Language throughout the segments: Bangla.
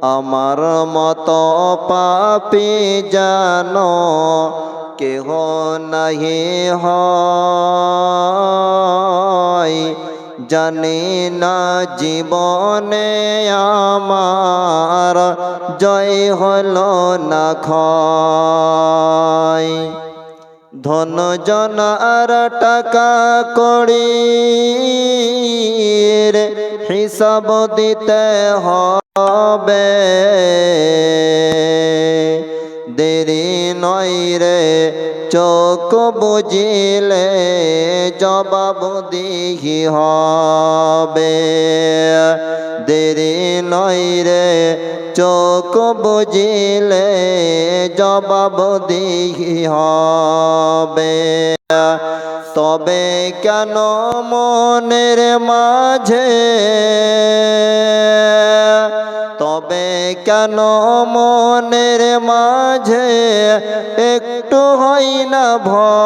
আমার মতো পাপী যেন কেহ নাহি হয়। জানি না জীবনে আমার জয় হলো না ক্ষয়। ধন জন আর টাকা কড়ির হিসাব দিতে হবে। দেরি নয় রে চোখ বুঝিলে জবাবদিহি হবে। দেরি নয় রে চোখ বুঝিলে জবাবদিহি হবে। তবে কেন মনের মাঝে, তবে কেন মনের মাঝে একটু হয় না ভয়।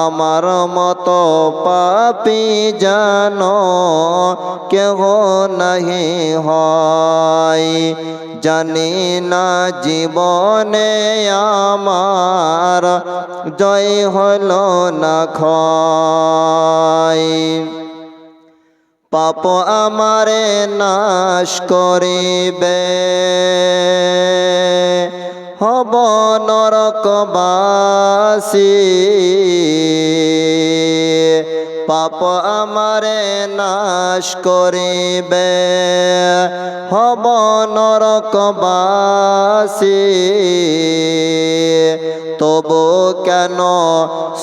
আমার মতো পাপী যেন কেহ নাহি হয়। জানি না জীবনে আমার জয় হলো না ক্ষয়। পাপ আমারে নাশ করিবে, হব নরকবাসী। পাপ আমারে নাশ করিবে, হব নরকবাসী। তবু কেন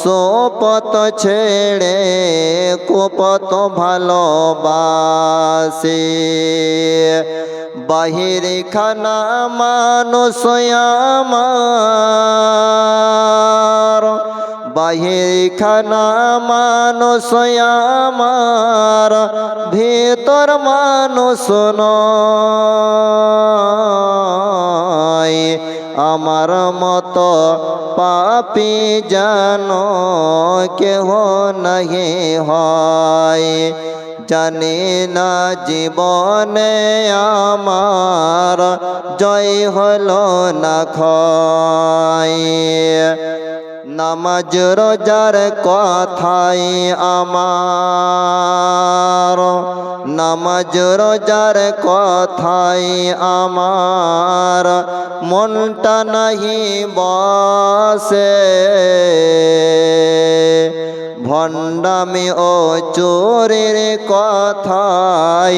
সোপত ছেড়ে কুপত ভালোবাসি। বাহির খানা মানুষ আমার, বাহির খানা মানুষ আমার, ভিতর মানুষ নয়। আমার মতো পাপী যেন কেহ নাহি হয়। জানি না জীবনে আমার জয় হলো না ক্ষয়। নামাজ রোজার কথাই আমার, নামাজ রোজার কথাই আমার মনটা নাহি বসে। ভণ্ডামি ও চোরের কথাই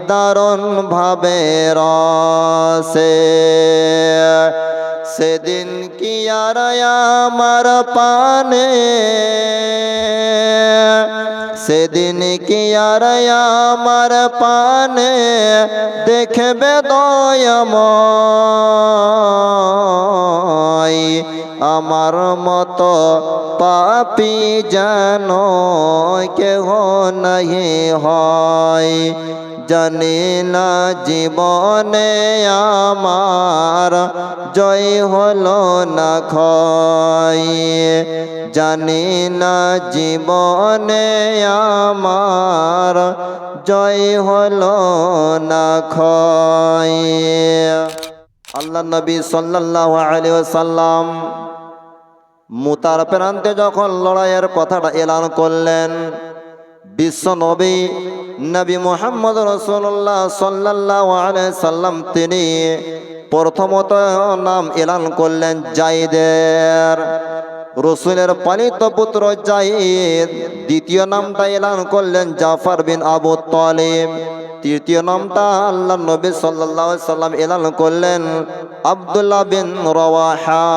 দারুণ ভাবে রসে। সেদিন কি আর আমার পানে, সেদিন কি আর আমার পানে দেখবে দয়াময়। আমার মতো পাপী যেন কেহ নাহি হয়। জানি না জীবনে আমার জয় হলো না ক্ষয়। জানি না জীবনে আমার জয় হলো না ক্ষয়। আল্লাহ নবী সাল্লাল্লাহু আলাইহি ওয়াসাল্লাম মুতার প্রান্তে যখন লড়াইয়ের কথাটা এলান করলেন, বিশ্ব নবী নবী মুহাম্মদ রাসূলুল্লাহ সাল্লাল্লাহু আলাইহি সাল্লাম তিনি প্রথমত নাম এলান করলেন জায়েদের, রসুলের পালিত পুত্র জায়েদ। দ্বিতীয় নামটা এলান করলেন জাফর বিন আবু তালিব। তৃতীয় নামটা আল্লাহ নবী সাল্লাল্লাহু আলাইহি সাল্লাম এলান করলেন আব্দুল্লাহ বিন রাওয়াহা।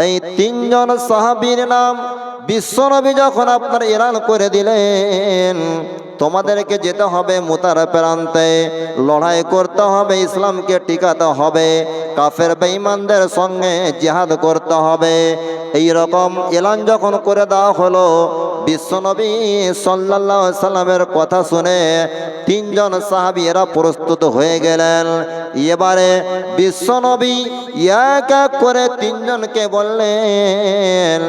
এই তিনজন সাহাবীর নাম বিশ্বনবী যখন আপনার এলান করে দিলেন, তোমাদেরকে যেতে হবে মুতার প্রান্তে, লড়াই করতে হবে, ইসলামকে টিকাতে হবে, কাফের বেঈমানদের সঙ্গে জিহাদ করতে হবে। এই রকম এলান যখন করে দেওয়া হলো, বিশ্বনবী সাল্লাল্লাহু আলাইহি সাল্লামের কথা শুনে তিনজন সাহাবী এরা প্রস্তুত হয়ে গেলেন। এবারে বিশ্বনবী এক এক করে তিনজনকে বললেন,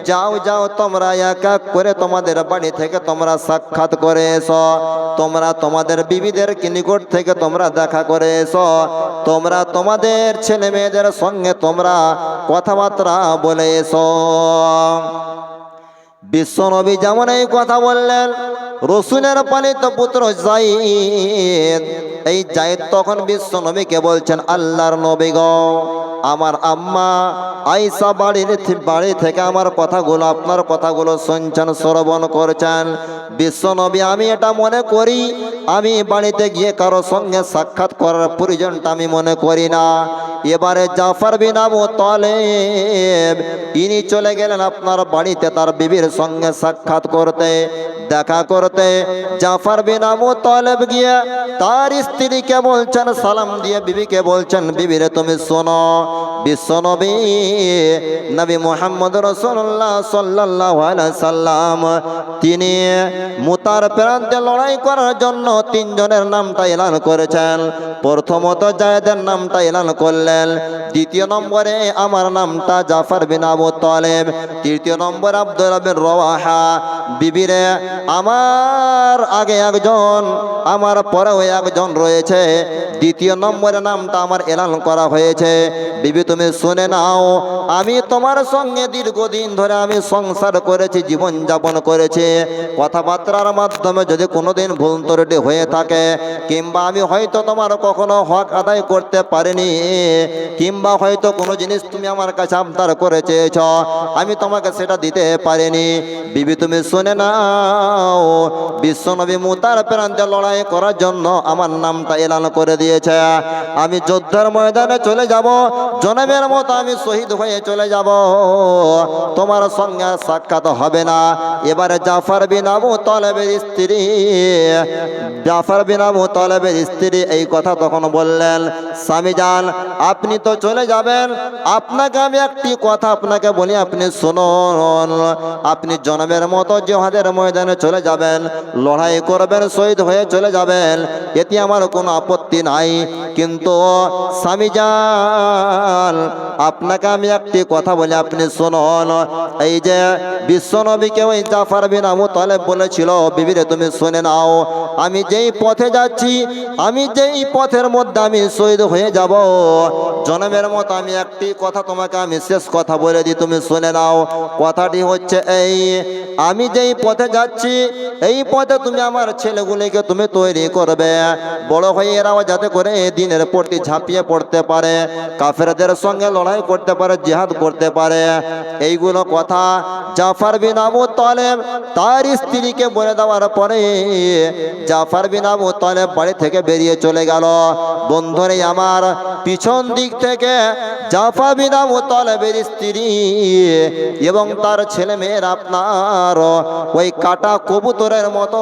যাও যাও তোমরা এক এক করে তোমাদের বাড়ি থেকে তোমরা সাক্ষাৎ করে এসো, তোমরা তোমাদের বিবিদের নিকট থেকে তোমরা দেখা করে এসো, তোমরা তোমাদের ছেলে মেয়েদের সঙ্গে তোমরা কথাবার্তা বলে এসো। বিশ্বনবী যেমন এই কথা বললেন, রসুলের পালিত পুত্র যায়েদ, এই যায়েদ তখন বিশ্বনবীকে বলছেন, আল্লাহর নবী গো, আমার আম্মা আয়েশা বাড়ি থেকে আমার কথাগুলো, আপনার কথাগুলো শুনছেন, শ্রবণ করছেন। বিশ্বনবী, আমি এটা মনে করি, আমি বাড়িতে গিয়ে কারো সঙ্গে সাক্ষাৎ করার প্রয়োজনটা আমি মনে করি না। এবারে জাফর বিন আবু তালেব ইনি চলে গেলেন আপনার বাড়িতে তার বিবির সঙ্গে সাক্ষাৎ করতে, দেখা করতে। জাফর বিন আবু তালেব গিয়ে তার স্ত্রীকে বলছেন, সালাম দিয়ে বিবিকে বলছেন, বিবিরে তুমি শোনো, বিশ্বনবী নবী মুহাম্মদ রাসূলুল্লাহ সাল্লাল্লাহু আলাইহি সাল্লাম তিনি মুতার প্রান্তে লড়াই করার জন্য তিনজনের নামটা এলান করেছেন। প্রথমত যায়েদের নামটা এলান করলেন, দ্বিতীয় নম্বরে আমার নামটা জাফর বিন আবু তালেব, তৃতীয় নম্বর আব্দুল্লাহ বিন রওয়াহা। বিবিরে, আমার আগে একজন, আমার পরেও একজন রয়েছে, দ্বিতীয় নম্বরে নামটা আমার এলান করা হয়েছে। বিবি তুমি শুনে নাও, আমি তোমার সঙ্গে দীর্ঘদিন ধরে আমি সংসার করেছি, জীবন যাপন করেছি। কথাবার্তার মাধ্যমে যদি কোনোদিন ভুল ত্রুটি হয়ে থাকে, কিংবা আমি হয়তো তোমার কখনো হক আদায় করতে পারিনি, কিংবা হয়তো কোনো জিনিস তুমি আমার কাছে আবদার করে চেয়েছ, আমি তোমাকে সেটা দিতে পারিনি, বিবি তুমি শুনে নাও, বিশ্বনবী মুতার প্রান্তে লড়াই করার জন্য আমার নামটা এলান করে দিয়েছে। আমি যুদ্ধের ময়দানে চলে যাব, জনমের মতো আমি শহীদ হয়ে চলে যাব, তোমার সঙ্গে সাক্ষাৎ হবে না। এবারে জাফর বিন আবু তালেবের স্ত্রী, জাফর বিন আবু তালেবের স্ত্রী এই কথা তখন বললেন, স্বামী যান, আপনি তো চলে যাবেন, আপনাকে আমি একটি কথা আপনাকে বলি, আপনি শুনুন, আপনি জনমের মতো জিহাদের ময়দানে চলে যাবেন, লড়াই করবেন, শহীদ হয়ে চলে যাবেন, এতে আমার কোনো আপত্তি নাই, কিন্তু স্বামী যান, আপনাকে আমি একটি কথা বলি, আপনি শুনুন। এই যে বিশ্বনবীকে ওই জাফর বিন আবু তালেব বলেছিল, বিবিরে তুমি শুনে নাও, আমি যেই পথে যাচ্ছি, আমি যেই পথের মধ্যে আমি শহীদ হয়ে যাব, জনমের মতো আমি একটি কথা তোমাকে আমি শেষ কথা বলে দিই, তুমি শুনে নাও। কথাটি হচ্ছে এই, আমি যেই পথে যাচ্ছি, এই পথে তুমি আমার ছেলেগুলিকে তুমি তৈরি করবে, বড় হয়ে এরাও যাতে করে দিনের প্রতি ঝাঁপিয়ে পড়তে পারে, কাফেরদের সঙ্গে লড়াই করতে পারে, জিহাদ করতে পারে। এইগুলো কথা জাফর বিন আবু তালেব তার স্ত্রীকে বলে দেওয়ার পরে জাফর বিন আবু তালেব বাড়ি থেকে বেরিয়ে চলে গেল। বন্ধুরে আমার, পিছন দিক থেকে জাফর বিন আবু তালেবের স্ত্রী এবং তার ছেলে মেয়ের আপনার ওই কাটা কবুতরের মতো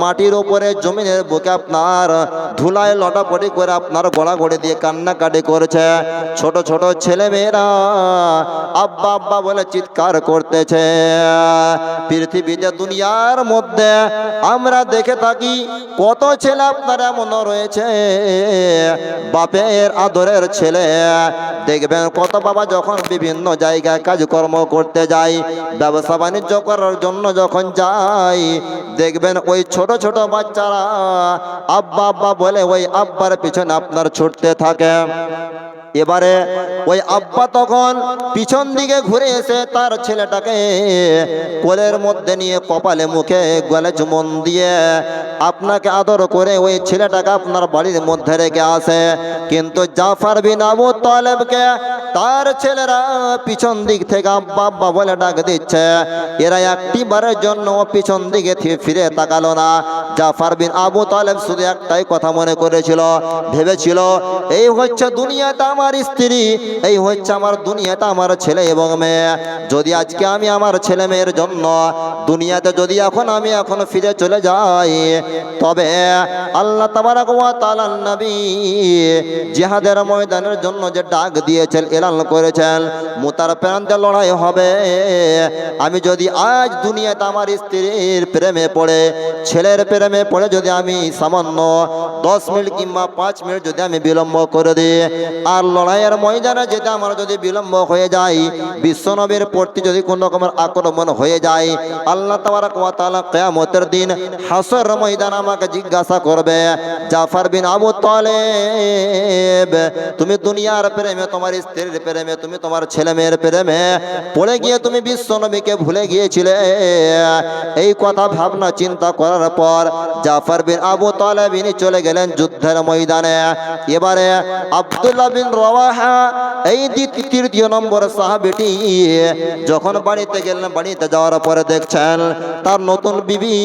মাটির উপরে জমিনের বুকে আপনার ধুলায় লটাপটি করে আপনার গড়াগড়ি দিয়ে কান্নাকাটি করেছে। ছোট ছোট ছেলে মেয়েরা আব্বা আব্বা বলে চিৎকার করতেছে। পৃথিবীতে দুনিয়ার মধ্যে আমরা দেখে থাকি কত ছেলে আপনার এমন রয়েছে, বাপের আদরের ছেলে। দেখবেন কত বাবা যখন বিভিন্ন জায়গায় কাজকর্ম করতে যায়, ব্যবসা বাণিজ্য করার জন্য যখন যায়, দেখবেন ওই ছোট ছোট বাচ্চারা আব্বা আব্বা বলে ওই আব্বার পিছনে আপনার ছুটতে থাকে। এবারে ওই আব্বা তখন পিছন দিকে ঘুরে এসে তার ছেলেটাকে কোলের মধ্যে নিয়ে কপালে মুখে গলে চুমন দিয়ে আপনাকে আদর করে ওই ছেলেটাকে আপনার বাড়ির মধ্যে রেখে আসে। কিন্তু জাফর বিন আবু তালেবকে তার ছেলেরা পিছন দিক থেকে আব্বা আব্বা বলে ডাক দিচ্ছে। এরা একটি বারের জন্য পিছন দিকে ফিরে তাকালো না। জাফর বিন আবু তালেব শুধু একটাই কথা মনে করেছিল, ভেবেছিল এই হচ্ছে দুনিয়াটা আমার স্ত্রী, এই হচ্ছে আমার দুনিয়াটা আমার ছেলে এবং মেয়ে। যদি আজকে আমি আমার ছেলে মেয়ের জন্য দুনিয়াতে যদি আমি এখন ফিরে চলে যাই, তবে আল্লাহ তাবারাক ওয়া তাআলার নবী জিহাদের ময়দানের জন্য যে ডাক দিয়েছেন, এলান করেছেন, মুতার প্রান্তে লড়াই হবে। আমি যদি আজ দুনিয়াতে আমার স্ত্রীর প্রেমে পড়ে, ছেলের প্রেমে পড়ে যদি আমি সামান্য 10 মিনিট কিংবা 5 মিনিট যদি আমি বিলম্ব করে দিই, আর লড়াইয়ের ময়দানে যেটা আমার যদি বিলম্ব হয়ে যায়, বিশ্বনবীর প্রতি যদি কোন রকমের আক্রমণ হয়ে যায়, আল্লাহ তাবারাক ওয়া তাআলা কিয়ামতের দিন হাসর ময়দান আমাকে জিজ্ঞাসা করবে, জাফর বিন আবু তালেব তুমি দুনিয়ার প্রেমে, তোমার স্ত্রীর প্রেমে, তুমি তোমার ছেলে মেয়ের প্রেমে পড়ে গিয়ে তুমি বিশ্বনবীকে ভুলে গিয়েছিলে। এই কথা ভাবনা চিন্তা করার পর জাফর বিন আবু তালেব ইনি চলে গেলেন যুদ্ধের ময়দানে। এবারে আব্দুল্লাহ বিন রওয়াহা এই তৃতীয় নম্বর সাহাবীটি যখন বাড়িতে গেলেন, বাড়িতে যাওয়ার পরে দেখছেন তার নতুন বিবি,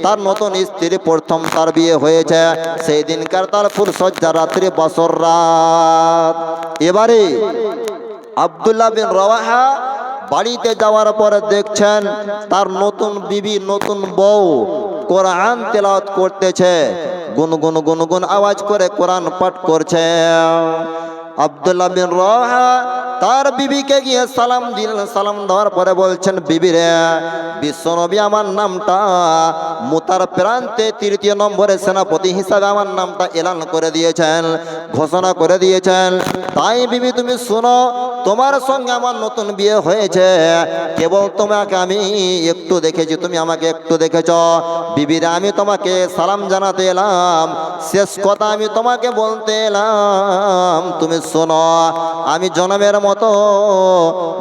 তার নতুন স্ত্রী, প্রথম তার বিয়ে হয়েছে সেই দিনকার তার ফুলসজ্জা রাত্রি বছর রাত। এবারে আব্দুল্লাহ বিন রওয়াহা বাড়িতে যাওয়ার পরে দেখছেন তার নতুন বিবি, নতুন বউ কোরআন তেলাওয়াত করতেছে, গুনগুন গুনগুন আওয়াজ করে কোরআন পাঠ করছে। আব্দুল্লাহ বিন রওয়াহা তার বিবিকে গিয়ে সালাম দিলেন। সালাম দেওয়ার পরে বলছেন, বিবি রে, বিশ্বনবী আমার নামটা মুতার প্রান্তে তৃতীয় নম্বরের সেনাপতি হিসাবে আমার নামটা এলান করে দিয়েছেন, ঘোষণা করে দিয়েছেন। তাই বিবি তুমি শোনো, তোমার সঙ্গে আমার নতুন বিয়ে হয়েছে, কেবল তোমাকে আমি একটু দেখেছি, তুমি আমাকে একটু দেখেছ। বিবিরা আমি তোমাকে সালাম জানাতে এলাম, শেষ কথা আমি তোমাকে বলতে এলাম, তুমি শোনো, আমি জনমের মতো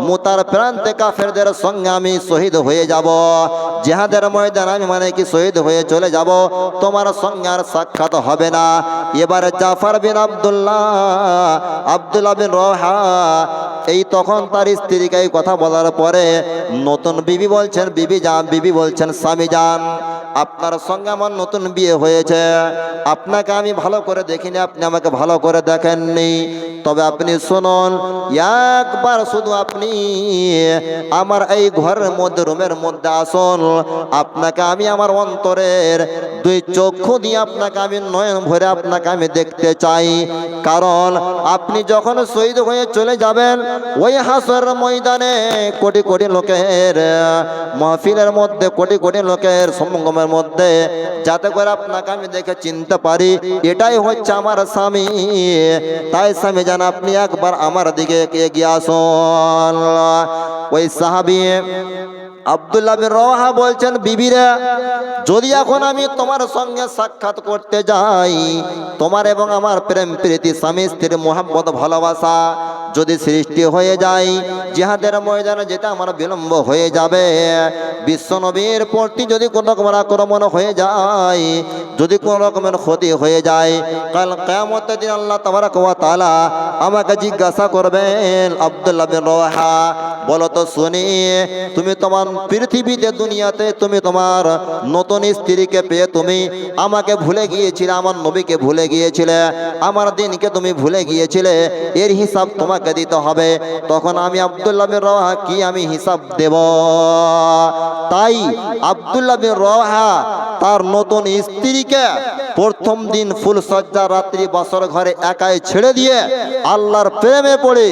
মুতার প্রান্তে কাফেরদের সঙ্গে আমি শহীদ হয়ে যাব, জিহাদের ময়দান আমি মানে কি শহীদ হয়ে চলে যাব, তোমার সঙ্গে আর সাক্ষাৎ হবে না। এবারে জাফর বিন আব্দুল্লাহ বিন রওয়াহা এই তখন তার স্ত্রীকে এই কথা বলার পরে নতুন বিবি বলছেন, বিবি বলছেন, স্বামী যান, আপনার সঙ্গে আমার নতুন বিয়ে হয়েছে, আপনাকে আমি ভালো করে দেখিনি, আপনি আমাকে ভালো করে দেখেননি, তবে আপনি শুনুন, একবার শুধু আপনি আমার এই ঘরের মধ্যে, রুমের মধ্যে আসুন, আপনাকে আমি আমার অন্তরের দুই চক্ষু দিয়ে আপনাকে আমি নয়ন ভরে আপনাকে আমি দেখতে চাই। কারণ আপনি যখন শহীদ হয়ে চলে যাবেন, ওই হাসর ময়দানে কোটি কোটি লোকের মাহফিলের মধ্যে, কোটি কোটি লোকের সমাগমের মধ্যে, যাতে করে আপনাকে আমি দেখে চিনতে পারি এটাই হচ্ছে আমার স্বামী। তাই স্বামী জান, আপনি একবার আমার দিকে এগিয়ে আসুন। ওই সাহাবী আব্দুল্লাহ বিন রওয়াহা বলছেন, বিবিরা যদি এখন আমি তোমার সঙ্গে সাক্ষাৎ করতে যাই, তোমার এবং আমার প্রেম প্রীতি, স্বামী স্ত্রীর মোহাম্মত ভালোবাসা যদি সৃষ্টি হয়ে যায়, জিহাদের ময়দানে যেটা আমার বিলম্ব হয়ে যাবে, বিশ্বনবীর প্রতি যদি কোনো রকমের আক্রমণ হয়ে যায়, যদি কোনো রকমের ক্ষতি হয়ে যায়, কাল কিয়ামতের দিন আল্লাহ তাবারাক ওয়া তাআলা আমাকে জিজ্ঞাসা করবেন, আব্দুল্লাহ বিন রওয়াহা বলো তো শুনি, তুমি তোমার পৃথিবীতে, দুনিয়াতে তুমি তোমার নতুন স্ত্রীকে পেয়ে তুমি আমাকে ভুলে গিয়েছিলে, আমার নবীকে ভুলে গিয়েছিলে, আমার দিনকে তুমি ভুলে গিয়েছিলে, এর হিসাব তোমাকে দিতে হবে। তখন আমি আব্দুল্লাহ বিন রওয়াহা কি আমি হিসাব দেব? তাই আব্দুল্লাহ বিন রওয়াহা তার নতুন স্ত্রীকে প্রথম দিন ফুলসজ্জা রাত্রি বছর ঘরে একাই ছেড়ে দিয়ে আল্লাহর প্রেমে পড়ে,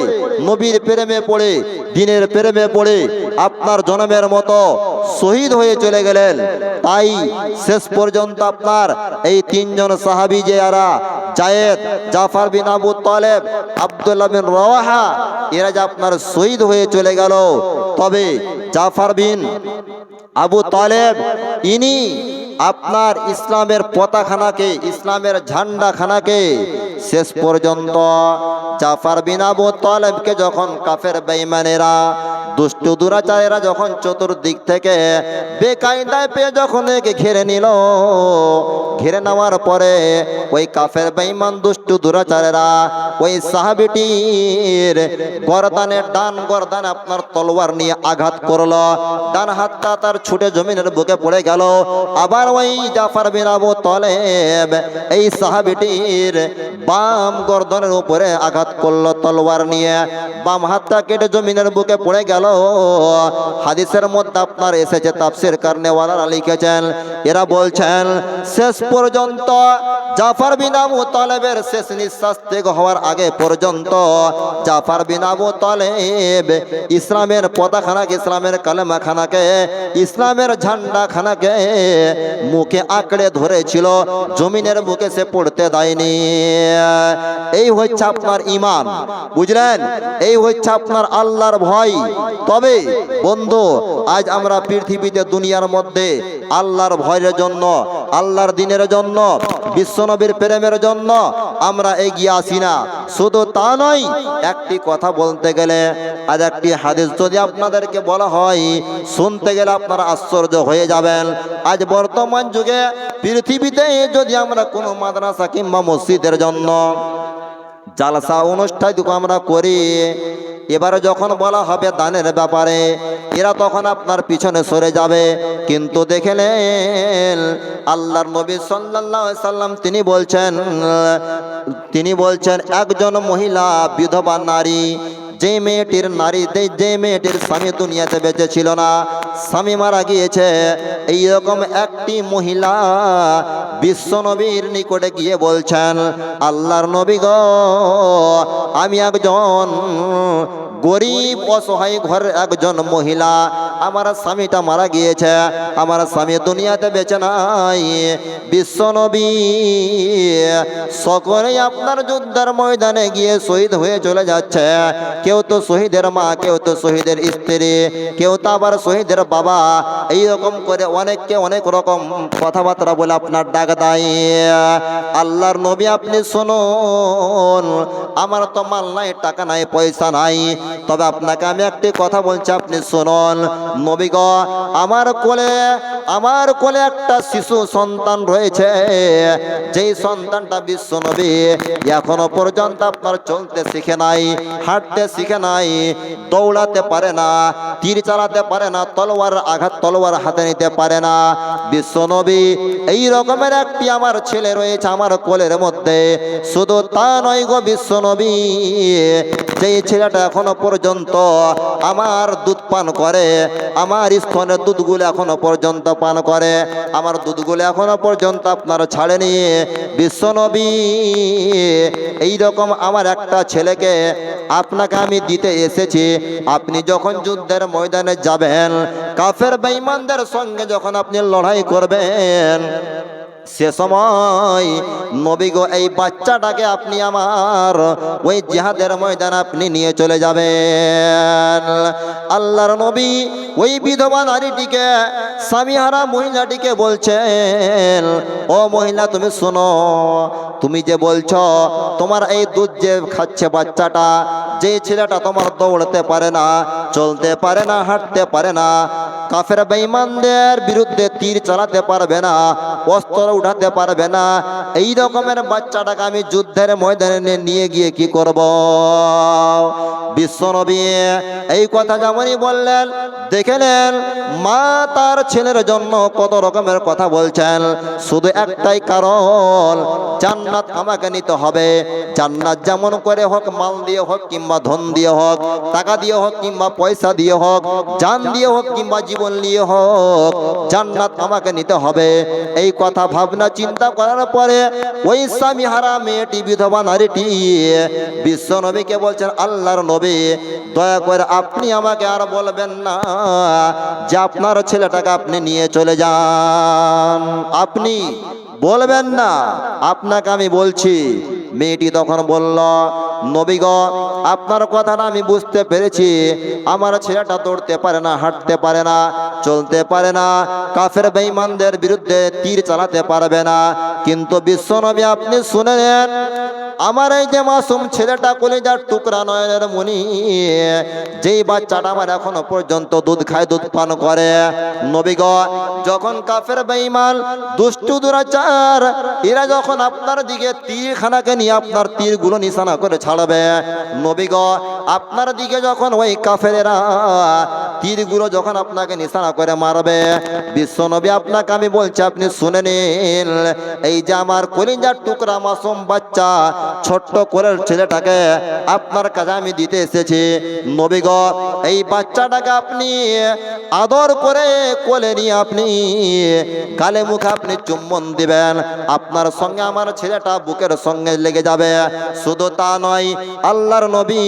নবীর প্রেমে পড়ে, দিনের প্রেমে পড়ে আপনার জনমের মতো শহীদ হয়ে চলে গেলেন। তাই শেষ পর্যন্ত আপনার এই তিনজন সাহাবী যে এরা জায়েদ, জাফর বিন আবু তালেব, আব্দুল্লাহ বিন রওয়াহা, এরা যে আপনার শহীদ হয়ে চলে গেল, তবে জাফর বিন আবু তালেব ইনি আপনার ইসলামের পতাকাখানাকে, ইসলামের ঝান্ডাখানাকে শেষ পর্যন্ত জাফর বিন আবু তালেবকে যখন কাফের বেঈমানেরা, দুষ্ট দুরাচারেরা যখন চতুর্দিক থেকে বেকায়দায় পেয়ে যখন একে ঘিরে নিল, ঘিরে নেওয়ার পরে ওই কাফের বেঈমান দুষ্ট দুরাচারেরা ওই সাহাবীটির গর্দানে, ডান গর্দানে আপনার তলোয়ার নিয়ে আঘাত করলো। ডান হাতটা তার ছুটে জমিনের বুকে পড়ে গেল। আবার ওই জাফর বিন আবু তালেব এই সাহাবীটির বাম গর্দনের উপরে আঘাত করলো তলোয়ার নিয়ে, বাম হাতটা কেটে জমিনের বুকে পড়ে গেল। হাদিসের মধ্যে আপনার এসেছে, তাফসীর কারনেওয়ালারা লিখেছেন, এরা বলছেন শেষ পর্যন্ত জাফর বিন আবু তালেবের শেষ নিঃশ্বাস ত্যাগ হওয়ার আগে পর্যন্ত জাফর বিন আবু তালেব ইসলামের পতাকাখানাকে, ইসলামের কালেমাখানাকে, ইসলামের ঝান্ডাখানাকে মুখে আঁকড়ে ধরেছিল, জমিনের বুকে সে পড়তে দেয়নি। এই হচ্ছে আপনার ঈমান, বুঝলেন? এই হচ্ছে আপনার আল্লাহর ভয়। তবে বন্ধু, আজ আমরা পৃথিবীতে, দুনিয়ার মধ্যে আল্লাহর ভয়ের জন্য, আল্লাহর দিনের জন্য, বিশ্বনবীর প্রেমের জন্য আমরা এগিয়ে আসি না। শুধু তা নয়, একটি কথা বলতে গেলে, আজ একটি হাদিস যদি আপনাদেরকে বলা হয়, শুনতে গেলে আপনারা আশ্চর্য হয়ে যাবেন। আজ বর্তমান যুগে পৃথিবীতে যদি আমরা কোনো মাদ্রাসা কিংবা মসজিদের জন্য জালসা অনুষ্ঠান আমরা করি, এবারে যখন বলা হবে দানের ব্যাপারে, এরা তখন আপনার পিছনে সরে যাবে। কিন্তু দেখে নেন আল্লাহর নবী সাল্লাল্লাহু আলাইহি সাল্লাম তিনি বলছেন একজন মহিলা, বিধবা নারী, যে মেয়েটির স্বামী দুনিয়াতে বেঁচে ছিল না, স্বামী মারা গিয়েছে, এইরকম একটি মহিলা বিশ্বনবীর নিকটে গিয়ে বলছেন, আল্লাহর নবী গো, আমি একজন গরিব অসহায় ঘরের একজন মহিলা, আমার স্বামীটা মারা গিয়েছে, আমার স্বামী দুনিয়াতে বেঁচে নাই। বিশ্বনবী সকলেই আপনার যুদ্ধের ময়দানে গিয়ে শহীদ হয়ে চলে যাচ্ছে। কেউ তো শহীদের মা, কেউ তো শহীদের স্ত্রী, কেউ তো আবার শহীদের বাবা। এইরকম করে অনেককে অনেক রকম কথাবার্তা বলে আপনার ডাক দেয়। আল্লাহর নবী আপনি শুনুন, আমার তো মাল নাই, টাকা নাই, পয়সা নাই, তবে আপনাকে আমি একটি কথা বলছি, আপনি শুনুন। নবী গো, আমার কোলে একটা শিশু সন্তান রয়েছে, যেই সন্তানটা বিশ্বনবী এখনো পর্যন্ত আপনার চলতে শিখে নাই, হাঁটতে শিখে নাই, দৌড়াতে পারে না, তীর চালাতে পারে না, তলোয়ার হাতে নিতে পারে না। বিশ্বনবী এই রকমের একটি আমার ছেলে রয়েছে আমার কোলের মধ্যে। শুধু তা নয় গো বিশ্বনবী, যেই ছেলেটা এখনো পর্যন্ত আমার দুধ পান করে, আমার স্তনের দুধগুলো এখনো পর্যন্ত পান করে, আমার দুধগুলো এখনো পর্যন্ত আপনার ছাড়েনি। বিশ্বনবী এইরকম আমার একটা ছেলেকে আপনাকে আমি দিতে এসেছি। আপনি যখন যুদ্ধের ময়দানে যাবেন, কাফের বেঈমানদের সঙ্গে যখন আপনি লড়াই করবেন, সে সময় নবী গো, এই বাচ্চাটাকে আপনি আমার ওই জিহাদের ময়দানে আপনি নিয়ে চলে যাবেন। আল্লাহর নবী ওই বিধবা নারীটিকে, স্বামীহারা মহিলাটিকে বলছেন, ও মহিলা তুমি শোনো, তুমি যে বলছো তোমার এই দুধ যে খাচ্ছে বাচ্চাটা, যে ছেলেটা তোমার দৌড়তে পারে না, চলতে পারে না, হাঁটতে পারে না, কাফের বেঈমানদের বিরুদ্ধে তীর চালাতে পারবে না, অস্ত্র উঠাতে পারবে না, এই রকমের বাচ্চাটাকে আমি যুদ্ধের ময়দানে নিয়ে গিয়ে কি করব? বিশ্বনবী এই কথা যেমনই বললেন, দেখে নেন মা তার ছেলের জন্য কত রকমের কথা বলছেন। শুধু একটাই কারণ, জান্নাত আমাকে নিতে হবে। জান্নাত যেমন করে হোক, মাল দিয়ে হোক কিংবা ধন দিয়ে হোক, টাকা দিয়ে হোক কিংবা পয়সা দিয়ে হোক, জান দিয়ে হোক কিংবা জীবন দিয়ে হোক, জান্নাত আমাকে নিতে হবে। এই কথা ভাবনা চিন্তা করার পরে ওই স্বামী হারা মেয়েটি, বিধবা নারীটি বিশ্বনবীকে বলছেন, আল্লাহর নবী দয়া করে আপনি আমাকে আর বলবেন না যে আপনার ছেলেটাকে আপনি নিয়ে চলে যান, আপনি বলবেন না, আপনাকে আমি বলছি মেয়েটি তখন বলল, নবী গো, আপনার কথাটা আমি বুঝতে পেরেছি। আমার ছেলেটা দৌড়তে পারে না, হাঁটতে পারে না, চলতে পারে না, কাফের বেঈমানদের বিরুদ্ধে তীর চালাতে পারবে না। কিন্তু বিশ্বনবী আপনি শুনে নেন, আমার এই যে মাসুম ছেলেটা, কলিজার টুকরা নয়নের মণি, যেই বাচ্চাটা আমার এখনো পর্যন্ত দুধ খায়, দুধ পান করে, নবী গো, যখন কাফের বেঈমান দুষ্টু দুরাচার এরা যখন আপনার দিকে তীরখানাকে নিয়ে আপনার তীরগুলো নিশানা করে ছাড়বে, নবী গো, আপনার দিকে যখন ওই কাফেরেরা তীরগুলো যখন আপনাকে নিশানা করে মারবে, বিশ্বনবী আপনাকে আমি বলছি, আপনি শুনে নিন, এই যে আমার কলিজার টুকরা মাসুম বাচ্চা ছোট্ট করে ছেলেটাকে আপনার কাছে আমি দিতে এসেছি। নবী গো, এই বাচ্চাটাকে আপনি আদর করে কোলে নিয়ে আপনি গালে মুখে আপনি চুম্বন দিবেন, আপনার সঙ্গে আমার ছেলেটা বুকের সঙ্গে লেগে যাবে। শুধু তা নয়, আল্লাহর নবী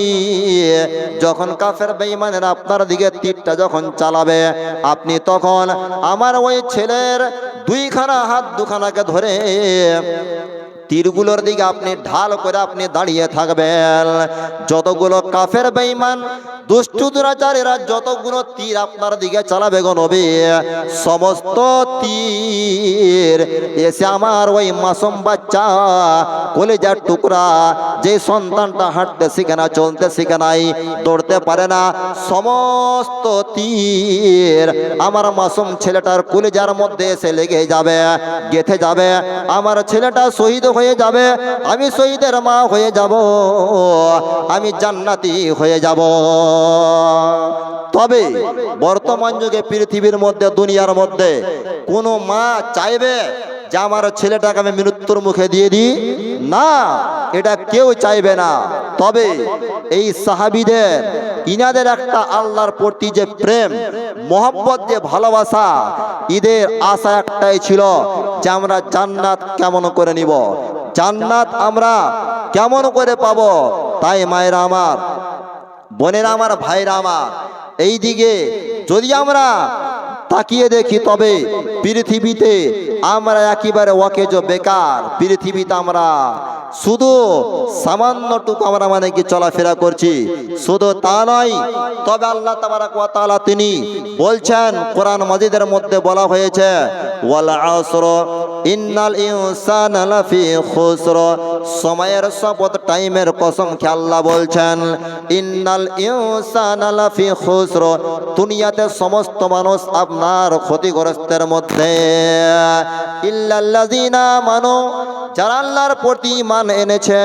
যখন কাফের বেঈমানেরা আপনার দিকে তীরটা যখন চালাবে, আপনি তখন আমার ওই ছেলের দুইখানা হাত দুখানাকে ধরে তীরগুলোর দিকে আপনি ঢাল করে আপনি দাঁড়িয়ে থাকবেন। যতগুলো কাফের বেঈমান দুষ্টু দুরাচারীরা যতগুলো তীর আপনার দিকে চালাবে গো নবী, সমস্ত তীর এসে আমার ওই মাসুম বাচ্চা কলিজার টুকরা, যে সন্তানটা হাঁটতে শিখে না, চলতে শিখে নাই, দৌড়তে পারে না, সমস্ত তীর আমার মাসুম ছেলেটার কলিজার মধ্যে এসে লেগে যাবে, গেথে যাবে। আমার ছেলেটা শহীদ হয়ে যাবে, আমি শহীদের মা হয়ে যাব, আমি জান্নাতি হয়ে যাব। তবে বর্তমান যুগে পৃথিবীর মধ্যে, দুনিয়ার মধ্যে কোনো মা চাইবে যে আমার ছেলেটাকে আমি মৃত্যুর মুখে দিয়ে দিই? না, এটা কেউ চাইবে না। তবে এই সাহাবীদের, ইনাদের একটা আল্লাহর প্রতি যে প্রেম, মোহাব্বত, যে ভালোবাসা, ঈদের আশা একটাই ছিল যে আমরা জান্নাত কেমন করে নিব, জান্নাত আমরা কেমন করে পাব। তাই মায়েরা আমার, বোনেরা আমার, ভাইরা আমার, এই দিকে যদি আমরা তাকিয়ে দেখি, তবে পৃথিবীতে আমরা একেবারে অকেজো, বেকার। পৃথিবীতে আমরা শুধু সামান্যটুকু আমরা মানে কি চলাফেরা করছি। শুধু তা নয়, তবে আল্লাহ তাবারাক ওয়া তাআলা তিনি বলছেন, কোরআন মাজিদের মধ্যে বলা হয়েছে, ওয়াল আসর ইন্নাল ইনসানা লাফি খুসর, সময়ের শপথ, টাইমের কসম খেয়ে আল্লাহ বলছেন, ইন্নাল ইনসানা লাফি খুসর, দুনিয়াতে সমস্ত মানুষ আপনার ক্ষতিগ্রস্তের মধ্যে, ইল্লাল্লাযিনা আমানু, যারা আল্লাহর প্রতি ঈমান এনেছে,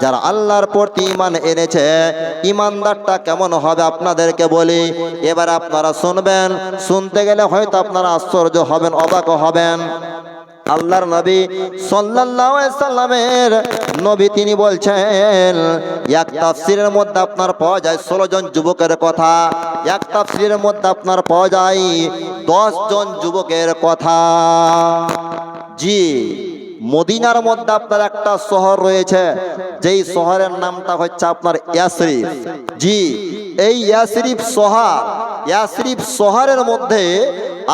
যারা আল্লাহর প্রতি ঈমান এনেছে। ঈমানদারটা কেমন হবে আপনাদেরকে বলি, এবার আপনারা শুনবেন। শুনতে গেলে হয়তো আপনারা আশ্চর্য হবেন, অবাক হবেন। আল্লাহর নবী সাল্লাল্লাহু আলাইহি সাল্লামের নবী তিনি বলছেন, এক তাফসীরের মধ্যে আপনার পাওয়া যায় 16 জন যুবকের কথা, এক তাফসীরের মধ্যে আপনার পাওয়া যায় 10 জন যুবকের কথা। জি, মদিনার মধ্যে আপনার একটা শহর রয়েছে, যেই শহরের নামটা হচ্ছে আপনার ইয়াসরিফ। জি, এই ইয়াসরিফ শহরের মধ্যে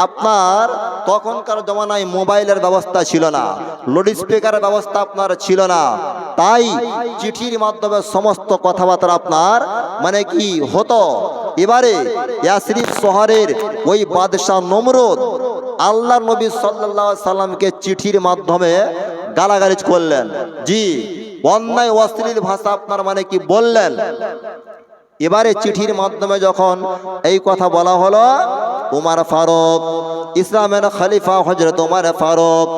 আপনার তখনকার জমানায় মোবাইলের ব্যবস্থা ছিল না, লাউড স্পিকারের ব্যবস্থা আপনার ছিল না। তাই চিঠির মাধ্যমে সমস্ত কথাবার্তা আপনার মানে কি হতো। এবারে ইয়াসরিফ শহরের ওই বাদশাহ নমরুদ আল্লাহ নবী সাল্লাল্লাহু আলাইহি সাল্লামকে চিঠির মাধ্যমে গালাগালিজ করলেন। জি, অন্যায় অশ্লীল ভাষা আপনার মানে কি বললেন। এবারে চিঠির মাধ্যমে যখন এই কথা বলা হলো, উমর ফারুক, ইসলামের খলিফা হযরত উমর ফারুক,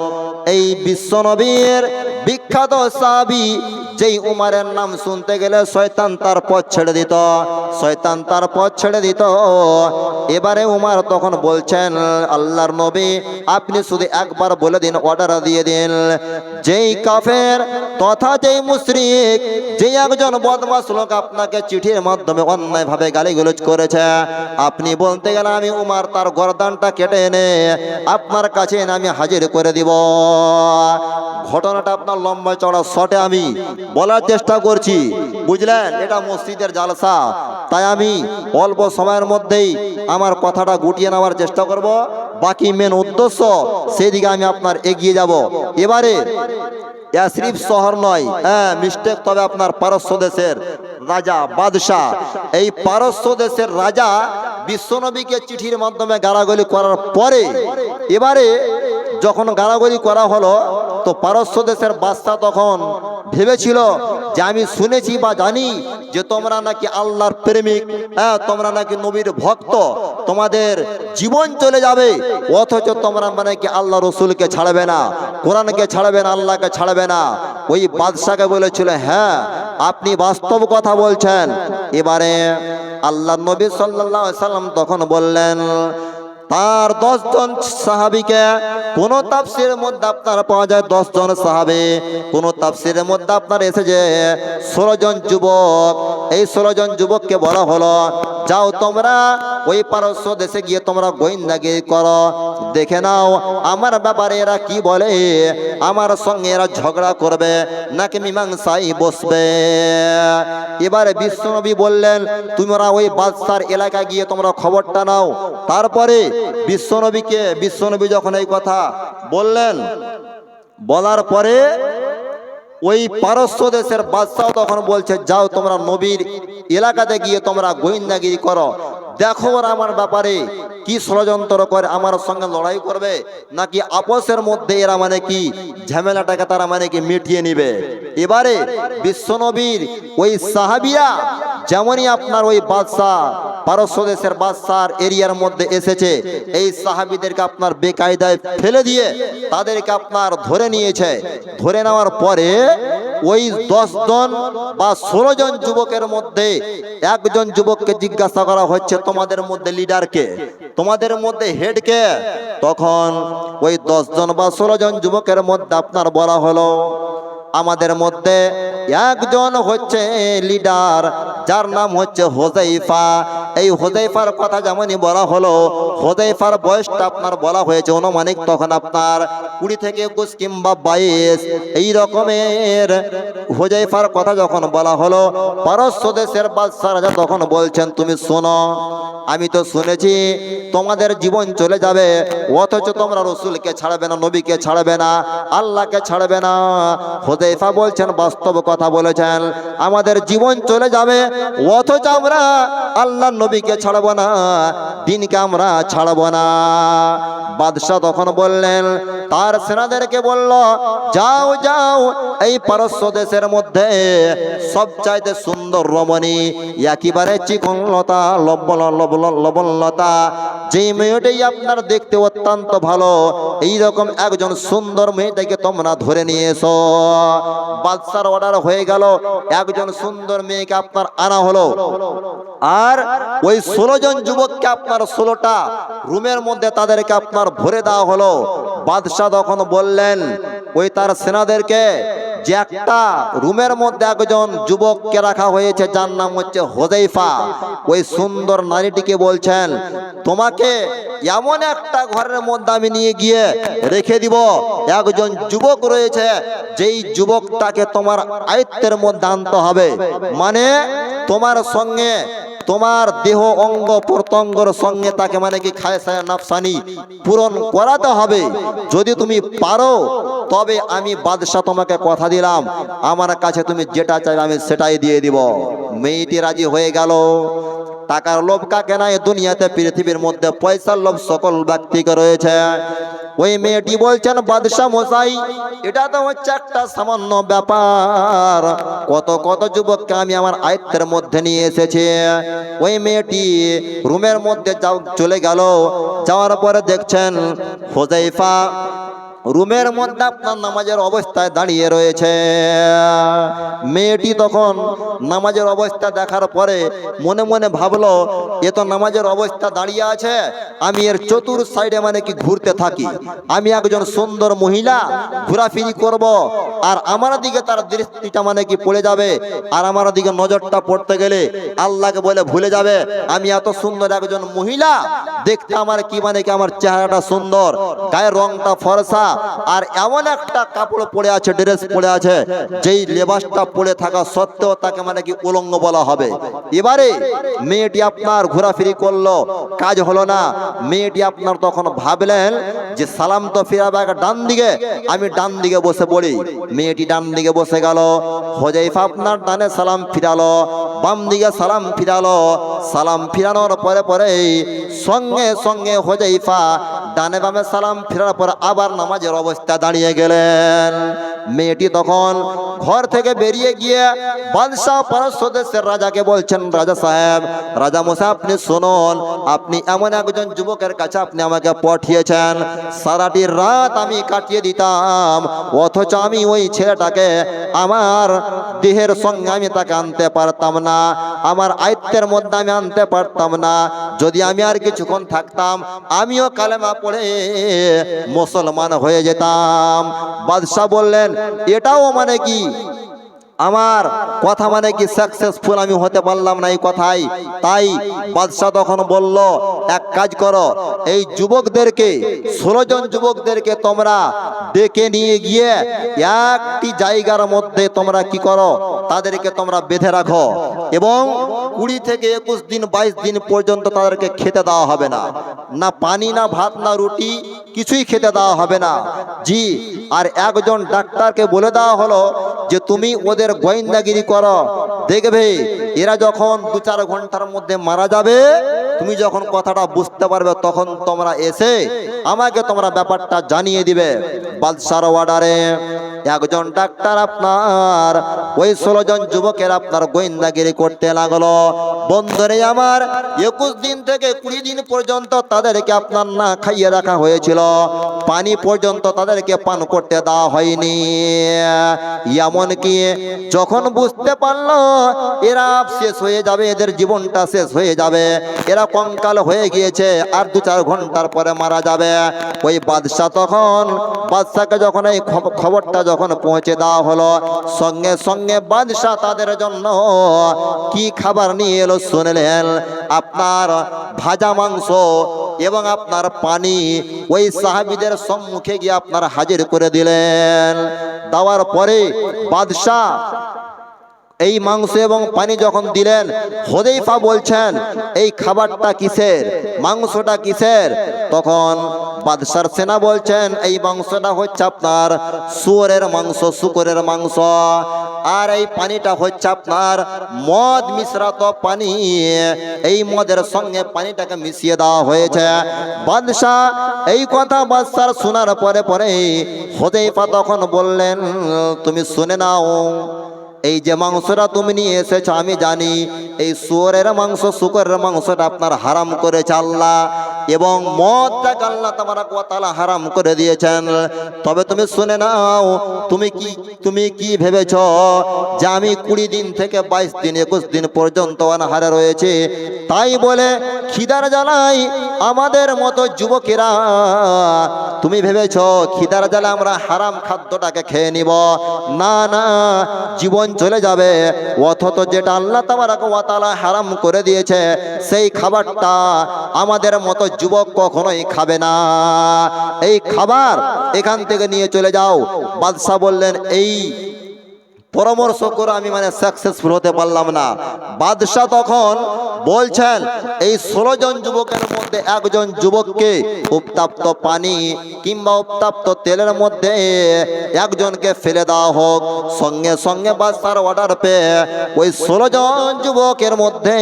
এই বিশ্বনবীর বিখ্যাত সাহাবী, যেই উমরের নাম শুনতে গেলে শয়তান তার পথ ছেড়ে দিত, শয়তান তার পথ ছেড়ে দিত। এবারে উমর তখন বলছেন, আল্লাহর নবী আপনি শুধু একবার বলে দিন, অর্ডার দিয়ে দিন, যেই কাফের তথা যেই মুশরিক, যেই একজন বদমাশ লোক আপনাকে চিঠির মাধ্যমে অন্যায়ভাবে গালিগালাজ করেছে, আপনি বলতে গেলে আমি উমর তার গর্দানটা কেটে এনে আপনার কাছে এনে আমি হাজির করে দিব। ঘটনাটা আপনার লম্বা চড়া শর্টে আমি বলার চেষ্টা করছি, বুঝলেন? এটা মসজিদের জালসা, তাই আমি অল্প সময়ের মধ্যেই আমার কথাটা গুটিয়ে নেওয়ার চেষ্টা করব। বাকি মেন উদ্দেশ্য সেদিকে আমি আপনার এগিয়ে যাব। এবারে ইয়াসরিব শহর নয়, হ্যাঁ মিস্টেক, তবে আপনার পারস্য দেশের রাজা বাদশাহ, এই পারস্য দেশের রাজা বিশ্বনবীকে চিঠির মাধ্যমে গালাগালি করার পরে এবারে যখন গালাগালি করা হলো তো পারস্য দেশের বাদশাহ তখন ভেবেছিল যে আমি শুনেছি বা জানি যে তোমরা নাকি আল্লাহর প্রেমিক, হ্যাঁ তোমরা নাকি নবীর ভক্ত, তোমাদের জীবন চলে যাবে, অথচ তোমরা মানে কি আল্লাহ রসুলকে ছাড়বে না, কোরআনকে ছাড়বে না, আল্লাহকে ছাড়বে না। ওই বাদশাকে বলেছিল হ্যাঁ আপনি বাস্তব কথা বলছেন। এবারে আল্লাহ নবী সাল্লাল্লাহু আলাইহি সাল্লাম তখন বললেন তার 10 জন সাহাবীকে, কোন তাফসীরের মধ্যে আপনার পাওয়া যায় 10 জন সাহাবী, কোন তাফসীরের মধ্যে আপনার এসেছে 16 জন যুবক। এই 16 জন যুবককে বলা হলো যাও তোমরা ওই পারস্য দেশে গিয়ে তোমরা গোয়েন্দাগিরি করো, দেখে নাও আমার ব্যাপারে এরা কি বলে, আমার সঙ্গে এরা ঝগড়া করবে নাকি মীমাংসায় বসবে। এবারে বিশ্বনবী বললেন তোমরা ওই বাদশার এলাকায় গিয়ে তোমরা খবরটা নাও। তারপরে বিশ্বনবী যখন এই কথা বললেন, বলার পরে ওই পারস্য দেশের বাদশাহ তখন বলছে যাও তোমরা নবীর এলাকাতে গিয়ে তোমরা গোয়েন্দাগিরি করো, দেখো ওরা আমার ব্যাপারে কি ষড়যন্ত্র করে, আমার সঙ্গে লড়াই করবে নাকি আপসের মধ্যে এরা মানে কি ঝামেলাটাকে তারা মানে কি মিটিয়ে নিবে। এবারে বিশ্বনবীর ওই সাহাবিয়া যেমনই আপনার ওই বাদশাহ পারস্য দেশের বাদশার এরিয়ার মধ্যে এসেছে, এই সাহাবিদেরকে আপনার বেকায়দায় ফেলে দিয়ে তাদেরকে আপনার ধরে নিয়েছে। ধরে নেওয়ার পরে ওই 10 জন বা 16 জন যুবকের মধ্যে একজন যুবককে জিজ্ঞাসা করা হচ্ছে তোমাদের মধ্যে লিডার কে, তোমাদের মধ্যে হেড কে। তখন ওই 10 জন বা 16 জন যুবকের মধ্যে আপনার বলা হলো আমাদের মধ্যে একজন হচ্ছে লিডার, যার নাম হচ্ছে হুযায়ফা। এই হুযায়ফার কথা যেমনই বলা হলো, হুযায়ফার বয়সটা আপনার বলা হয়েছে অনুমানিক তখন আপনার 20 থেকে 21 কিংবা 22 এই রকমের। হুযায়ফার কথা যখন বলা হলো পারস্য দেশের বাদশা রাজা তখন বলছেন তুমি শোনো, আমি তো শুনেছি তোমাদের জীবন চলে যাবে, অথচ তোমরা রসুলকে ছাড়বে না, নবীকে ছাড়বে না, আল্লাহকে ছাড়বে না। হুযায়ফা বলছেন বাস্তব কথা বলেছেন, আমাদের জীবন চলে যাবে অথচ আমরা আল্লাহ নবীকে ছাড়বো না, দিনকে আমরা ছাড়বো না। বাদশাহ তখন বললেন তার সেনাদেরকে বলল যাও যাও এই পারস্য দেশের মধ্যে সবচাইতে সুন্দর রমণী, একেবারে চিকনলতা লবণলতা, যেই মেয়েটাই আপনার দেখতে অত্যন্ত ভালো, এইরকম একজন সুন্দর মেয়েটাকে তোমরা ধরে নিয়ে এসো। বাদশার অর্ডার হয়ে গেল, একজন সুন্দর মেয়েকে আপনার আনা হলো। আর ওই 16 জন যুবককে আপনার 16টা রুমের মধ্যে তাদেরকে আপনার ভরে দেওয়া হলো। বাদশাহ তখন বললেন ওই তার সেনাদেরকে যে একটা রুমের মধ্যে একজন যুবককে রাখা হয়েছে যার নাম হচ্ছে হুযায়ফা। ওই সুন্দর নারীটিকে বলছেন তোমাকে এমন একটা ঘরের মধ্যে আমি নিয়ে গিয়ে রেখে দিব, একজন যুবক রয়েছে যেই যুবকটাকে তোমার আয়ত্তের মধ্যে আনতে হবে, মানে তোমার সঙ্গে তোমার দেহ অঙ্গ প্রত্যঙ্গর সঙ্গে তাকে মানে কি খায়সায়ে নাফসানি পূরণ করাতে হবে। যদি তুমি পারো তবে আমি বাদশাহ তোমাকে কথা দিলাম আমার কাছে তুমি যেটা চাইবে আমি সেটাই দিয়ে দিব। মেয়েটি রাজি হয়ে গেল। টাকার লোভ কাকে না, দুনিয়াতে পৃথিবীর মধ্যে পয়সার লোভ সকল ব্যক্তিকে রয়েছে। ওই মেয়েটি বলছেন বাদশাহ মশাই এটা তো হচ্ছে একটা সামান্য ব্যাপার, কত কত যুবককে আমি আমার আয়ত্তের মধ্যে নিয়ে এসেছি। ওই মেয়েটি রুমের মধ্যে চলে গেল। যাওয়ার পরে দেখছেন হুযায়ফা রুমের মধ্যে আপনার নামাজের অবস্থায় দাঁড়িয়ে রয়েছে। মেয়েটি তখন নামাজের অবস্থা দেখার পরে মনে মনে ভাবলো এ তো নামাজের অবস্থা দাঁড়িয়ে আছে, আমি এর চতুর সাইডে মানে কি ঘুরতে থাকি, আমি একজন সুন্দর মহিলা ঘোরাফিরি করব, আর আমার দিকে তার দৃষ্টিটা মানে কি পড়ে যাবে, আর আমার দিকে নজরটা পড়তে গেলে আল্লাহকে বলে ভুলে যাবে আমি এত সুন্দর একজন মহিলা, দেখতে আমার কি মানে কি আমার চেহারাটা সুন্দর, গায়ের রংটা ফর্সা, আর এমন একটা কাপড় পরে আছে, ড্রেস পরে আছে, যেই লেবাসটা পরে থাকা সত্ত্বেও তাকে মানে কি উলঙ্গ বলা হবে। এবারে মেয়েটি আপনার ঘোরাফেরি করলো, কাজ হলো না। মেয়েটি আপনার তখন ভাবলেন যে সালাম তো ফিরাবে ডান দিকে, আমি ডান দিকে বসে পড়ি। মেয়েটি ডান দিকে বসে গেল, হুযায়ফা আপনার ডানে সালাম ফিরালো, বাম দিকে সালাম ফিরালো। সালাম ফিরানোর পরে পরে সঙ্গে সঙ্গে হুযায়ফা ডানে বামে সালাম ফেরার পর আবার নামাজের অবস্থা দাঁড়িয়ে গেলেন। মেয়েটি তখন ঘর থেকে বেরিয়ে গিয়ে বাদশাহ পারস্য দেশের রাজাকে বলছেন, রাজা সাহেব, রাজা মশাই আপনি শুনুন, আপনি এমন একজন যুবকের কাছে আপনি আমাকে পাঠিয়েছেন, সারাটি রাত আমি কাটিয়ে দিতাম, অথচ আমি ওই ছেলেটাকে আমার দেহের সঙ্গে আমি তাকে আনতে পারতাম না, আমার আয়ত্তের মধ্যে আমি আনতে পারতাম না। যদি আমি আর কিছুক্ষণ থাকতাম আমিও কালেমা পড়ে মুসলমান হয়ে যেতাম। বাদশাহ বললেন, এটাও মানে কি আমার কথা মানে কি সাকসেসফুল আমি হতে পারলাম না এই কথাই। তাই বাদশাহ তখন বলল, এক কাজ করো, এই যুবকদেরকে 16 জন যুবকদেরকে তোমরা ডেকে নিয়ে গিয়ে একটি জায়গার মধ্যে তোমরা কি করো, তাদেরকে তোমরা বেঁধে রাখো এবং 20 থেকে 21 দিন 22 দিন পর্যন্ত তাদেরকে খেতে দেওয়া হবে না, না পানি না ভাত না রুটি কিছুই খেতে দেওয়া হবে না। জি, আর একজন ডাক্তারকে বলে দেওয়া হলো যে তুমি ওদের গোয়েন্দাগিরি করো, দেখবে এরা যখন 2-4 ঘন্টার মধ্যে মারা যাবে, তুমি যখন কথাটা বুঝতে পারবে তখন তোমরা এসে আমাকে তোমরা ব্যাপারটা জানিয়ে দিবে। বাদশার অর্ডারে একজন ডাক্তার আপনার ওই 16 জন যুবকের আপনার গোয়েন্দাগিরি করতে লাগলো। বন্ধুরে আমার, 21 দিন থেকে 20 দিন পর্যন্ত তাদেরকে আপনার না খাইয়ে রাখা হয়েছিল, পানি পর্যন্ত তাদেরকে পান করতে দেওয়া হয়নি। এমনকি যখন বুঝতে পারলো এরা শেষ হয়ে যাবে, এদের জীবনটা শেষ হয়ে যাবে, এরা কঙ্কাল হয়ে গিয়েছে, আর 2-4 ঘন্টার পরে মারা যাবে, ওই বাদশাহ তখন বাদশাকে যখন এই খবরটা যখন পৌঁছে দেওয়া হলো, সঙ্গে সঙ্গে বাদশাহ তাদের জন্য কি খাবার নিয়ে এলো শুনলেন, আপনার ভাজা মাংস এবং আপনার পানি ওই সাহাবীদের সম্মুখে গিয়ে আপনার হাজির করে দিলেন। দেওয়ার পরে বাদশাহ এই মাংস এবং পানি যখন দিলেন, হুযায়ফা বলছেন, এই খাবারটা কিসের, মাংসটা কিসের? তখন বাদশার সেনা বলছেন, এই মাংসটা হচ্ছে আপনার শুয়োরের মাংস, শূকরের মাংস, আর এই পানিটা হচ্ছে আপনার মদ মিশ্রিত পানি, এই মদের সঙ্গে পানিটাকে মিশিয়ে দেওয়া হয়েছে। বাদশাহ এই কথা বাদশার শোনার পরে পরে হুযায়ফা তখন বললেন, তুমি শুনে নাও, এই যে মাংসটা তুমি নিয়ে এসেছো আমি জানি এই শুয়োরের মাংস শূকরের মাংসটা আপনার হারাম করেছে আল্লাহ, এবং মদটাকে আল্লাহ তাবারক ওয়া তাআলা হারাম করে দিয়েছেন। তবে তুমি শুনে নাও, তুমি কি ভেবেছো যে আমি 20 দিন থেকে 22 দিন 21 দিন পর্যন্ত অনাহারে রয়েছে, তাই বলে খিদার জ্বালাই আমাদের মতো যুবকেরা তুমি ভেবেছো খিদার জ্বালা আমরা হারাম খাদ্যটাকে খেয়ে নিব? না না, জীবন চলে যাবে। অথচ যেটা আল্লাহ তাবারক ওয়া তাআলা হারাম করে দিয়েছে সেই খাবারটা আমাদের মতো যুবক কখনোই খাবে না। এই খাবার এখান থেকে নিয়ে চলে যাও। বাদশাহ বললেন, এই পরামর্শ করে আমি সাকসেসফুল হতে পারলাম না। বাদশাহ তখন বলছেন, এই 16 জন যুবকের মধ্যে একজন যুবককে উত্তপ্ত পানি কিংবা উত্তপ্ত তেলের মধ্যে একজনকে ফেলে দেওয়া হোক। সঙ্গে সঙ্গে বাদশার অর্ডার পেয়ে ওই 16 জন যুবকের মধ্যে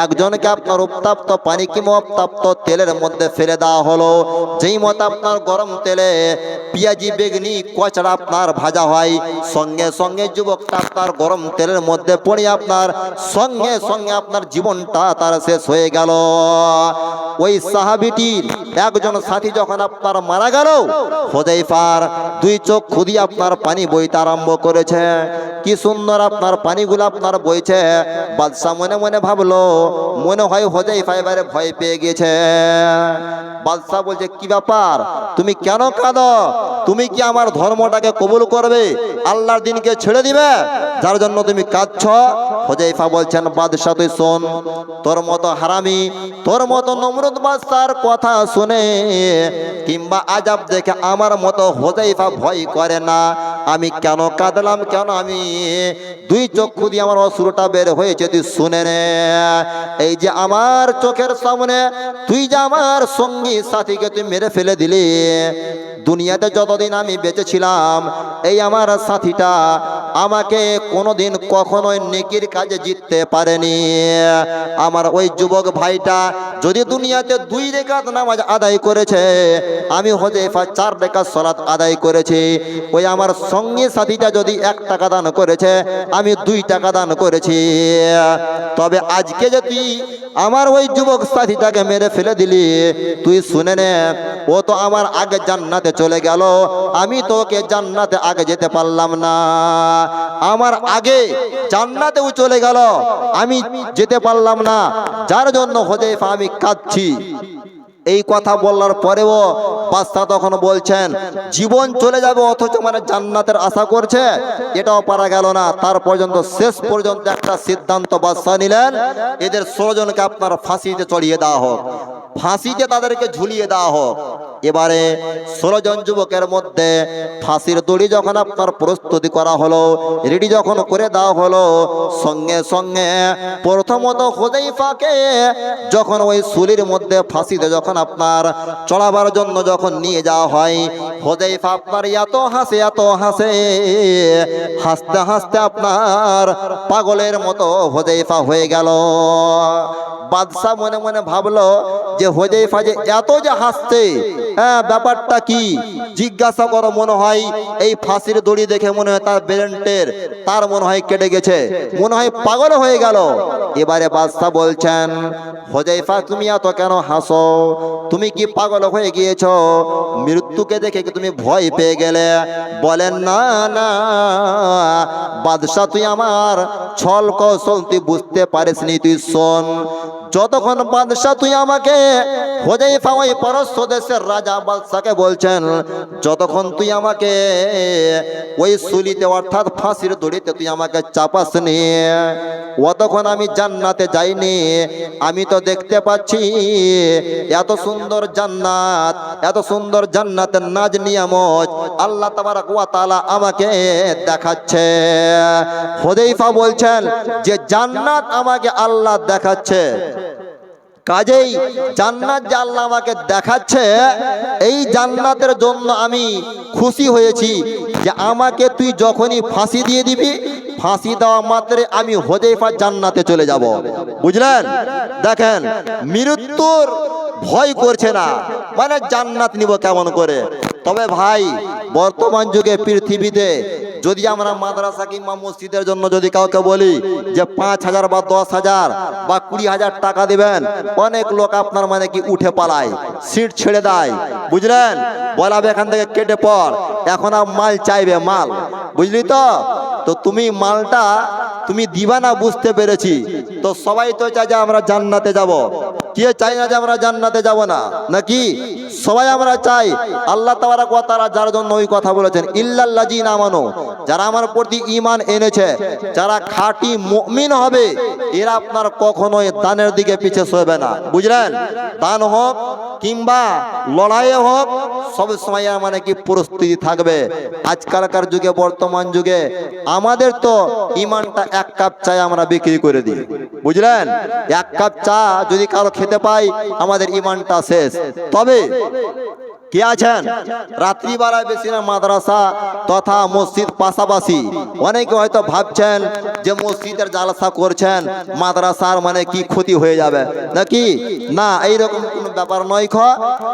একজনকে আপনার উত্তপ্ত পানি কিংবা উত্তপ্ত তেলের মধ্যে ফেলে দেওয়া হলো। যেই মতো আপনার গরম তেলে পেঁয়াজি বেগনি কচড়া আপনার ভাজা হয়, সঙ্গে সঙ্গে যুবকটা আপনার গরম তেলের মধ্যে পড়ে আপনার সঙ্গে সঙ্গে আপনার জীবনটা তার শেষ হয়ে গেল। ওই সাহাবীটির একজন সাথী যখন আপনার মারা গেল, হুযায়ফার 2 চোখ খুদি আপনার পানি বইতে আরম্ভ করেছে। কি সুন্দর আপনার পানিগুলো আপনার বইছে। বাদশাহ মনে মনে ভাবলো, মনে হয় হুযায়ফা এবারে ভয় পেয়ে গেছে। বাদশাহ বলছে, কি ব্যাপার, তুমি কেন কাঁদো? তুমি কি আমার ধর্মটাকে কবুল করবে? আল্লাহর দিনকে ছেড়ে দিবে? যার জন্য তুমি কাঁদছ। হুযায়ফা বলছেন বাদশা তুই শোন, তোর মতো হারামি, তোর মতো নমরুদ বাদশার কথা শুনে কিংবা আজাব দেখে আমার মতো হুযায়ফা ভয় করে না। আমি কেন কাঁদলাম, কেন আমি দুই চক্ষু দিয়ে আমার অশ্রুটা বের হয়েছে তুই শুনে নে। এই যে আমার চোখের সামনে তুই যে আমার সঙ্গী সাথীকে তুই মেরে ফেলে দিলি, দুনিয়াতে যতদিন আমি বেঁচে ছিলাম এই আমার সাথীটা আমাকে কোনোদিন কখনোই নেকির কাজে জিততে পারেনি। আমার ওই যুবক ভাইটা যদি দুনিয়াতে 2 রাকাত নামাজ আদায় করেছে, আমি হুযায়ফা 4 রাকাত সালাত আদায় করেছি। ওই আমার সঙ্গী সাথীটা যদি 1 টাকা দান করেছে, আমি 2 টাকা দান করেছি। তবে আজকে যে তুই আমার ওই যুবক সাথীটাকে মেরে ফেলে দিলি, তুই শুনে নে, ও তো আমার আগে জান্নাতে চলে গেল, আমি তোকে জান্নাতে আগে যেতে পারলাম না। আমার আগে জান্নাতেও চলে গেল, আমি যেতে পারলাম না, যার জন্য হুযায়ফা আমি কাঁদছি। এই কথা বলার পরেও বাদশা তখন বলছেন জীবন চলে যাবে অথচ মানে জান্নাতের আশা করছে, এটাও পারা গেল না। তার পর্যন্ত শেষ পর্যন্ত একটা সিদ্ধান্ত বাদশা নিলেন, এদের 16 জনকে আপনার ফাঁসিতে চড়িয়ে দেওয়া হোক, ফাঁসিতে তাদেরকে ঝুলিয়ে দেওয়া হোক। এবারে 16 জন যুবকের মধ্যে ফাঁসির দড়ি যখন আপনার প্রস্তুতি করা হলো, রেডি যখন করে দেওয়া হলো, সঙ্গে সঙ্গে প্রথমত হুযায়ফাকে যখন ওই সুলির মধ্যে ফাঁসিতে যখন আপনার চড়াবার জন্য যখন নিয়ে যাওয়া হয়, হুযায়ফা আপনার এত হাসে, এত হাসে, হাসতে হাসতে আপনার পাগলের মতো হুযায়ফা হয়ে গেল। বাদশা মনে মনে ভাবলো যে হুযায়ফা যে এত যে হাসছে, ব্যাপারটা কি, জিজ্ঞাসা করো। মনে হয় এই ফাঁসির দড়ি দেখে মনে হয় তার ব্রেনটের তার মনে হয় কেটে গেছে, মনে হয় পাগল হয়ে গেল। এবারে বাদশা বলছেন হুযায়ফা তুমি এত কেন হাসো, তুমি কি পাগল হয়ে গিয়েছো, মৃত্যুকে দেখে কি তুমি ভয় পেয়ে গেলে? বলেন না না বাদশা তুই আমার ছল কৌশল তুই বুঝতে পারিসনি, তুই শোন। যতক্ষণ বাদশা তুই আমাকে, হুযায়ফা ওই পারস্য দেশের রাজা বাদশাকে বলছেন, যতক্ষণ তুই আমাকে ওই সুলিতে অর্থাৎ ফাঁসির দড়িতে তুই আমাকে চাপাসনি, অতক্ষণ আমি জান্নাতে যাইনি। আমি তো দেখতে পাচ্ছি এত সুন্দর জান্নাত, এত সুন্দর জান্নাতের নাজ নিয়ামত আল্লাহ তাবারক ওয়া তাআলা আমাকে দেখাচ্ছে। হুযায়ফা বলছেন যে জান্নাত আমাকে আল্লাহ দেখাচ্ছে, কাজেই জান্নাত যে আল্লাহ আমাকে দেখাচ্ছে, এই জান্নাতের জন্য আমি খুশি হয়েছি যে আমাকে তুই যখনই ফাঁসি দিয়ে দিবি, ফাঁসি দেওয়া মাত্রে আমি হুযায়ফা জান্নাতে চলে যাব। বুঝলেন? দেখেন মৃত্যুর ভয় করছে না, মানে জান্নাত নিব কেমন করে। তবে ভাই বর্তমান যুগে পৃথিবীতে যদি আমরা মাদ্রাসা কিংবা মসজিদের জন্য যদি কাউকে বলি যে 5,000 বা 10,000 বা 20,000 টাকা দিবেন, অনেক লোক আপনার মানে কি উঠে পালায়, সিট ছেড়ে দেয়। বুঝলেন? বলাবে এখান থেকে কেটে পড়, এখন আর মাল চাইবে মাল। বুঝলি তো? তো তুমি মালটা তুমি দিবা না, বুঝতে পেরেছি। তো সবাই তো চায় যে আমরা জান্নাতে যাব, কে চাই না যে আমরা জান্নাতে যাব না, নাকি? সবাই আমরা চাই। আল্লাহ তাবারক ওয়া তাআলা যার জন্য ওই কথা বলেছেন ইল্লাল্লাযিনা আমানু, যারা আমার প্রতি ঈমান এনেছে, যারা খাঁটি মুমিন হবে, এরা আপনার কখনোই দানের দিকে পিছে সরবে না। বুঝলেন? দান হোক কিংবা লড়াইয়ে হোক, সব সময় মানে কি প্রস্তুতি থাকবে। আজকালকার যুগে বর্তমান যুগে আমাদের তো ঈমানটা 1 কাপ চা আমরা বিক্রি করে দিই। বুঝলেন? 1 কাপ চা যদি কারো খেতে পাই আমাদের ঈমানটা শেষ। তবে কে আছেন রাত্রিবেলায় বেশি না মাদ্রাসা তথা মসজিদ পাশাপাশি, অনেকে হয়তো ভাবছেন যে মসজিদের জালসা করছেন, মাদ্রাসার মানে কি ক্ষতি হয়ে যাবে নাকি? না, এইরকম কোনো ব্যাপার নয়।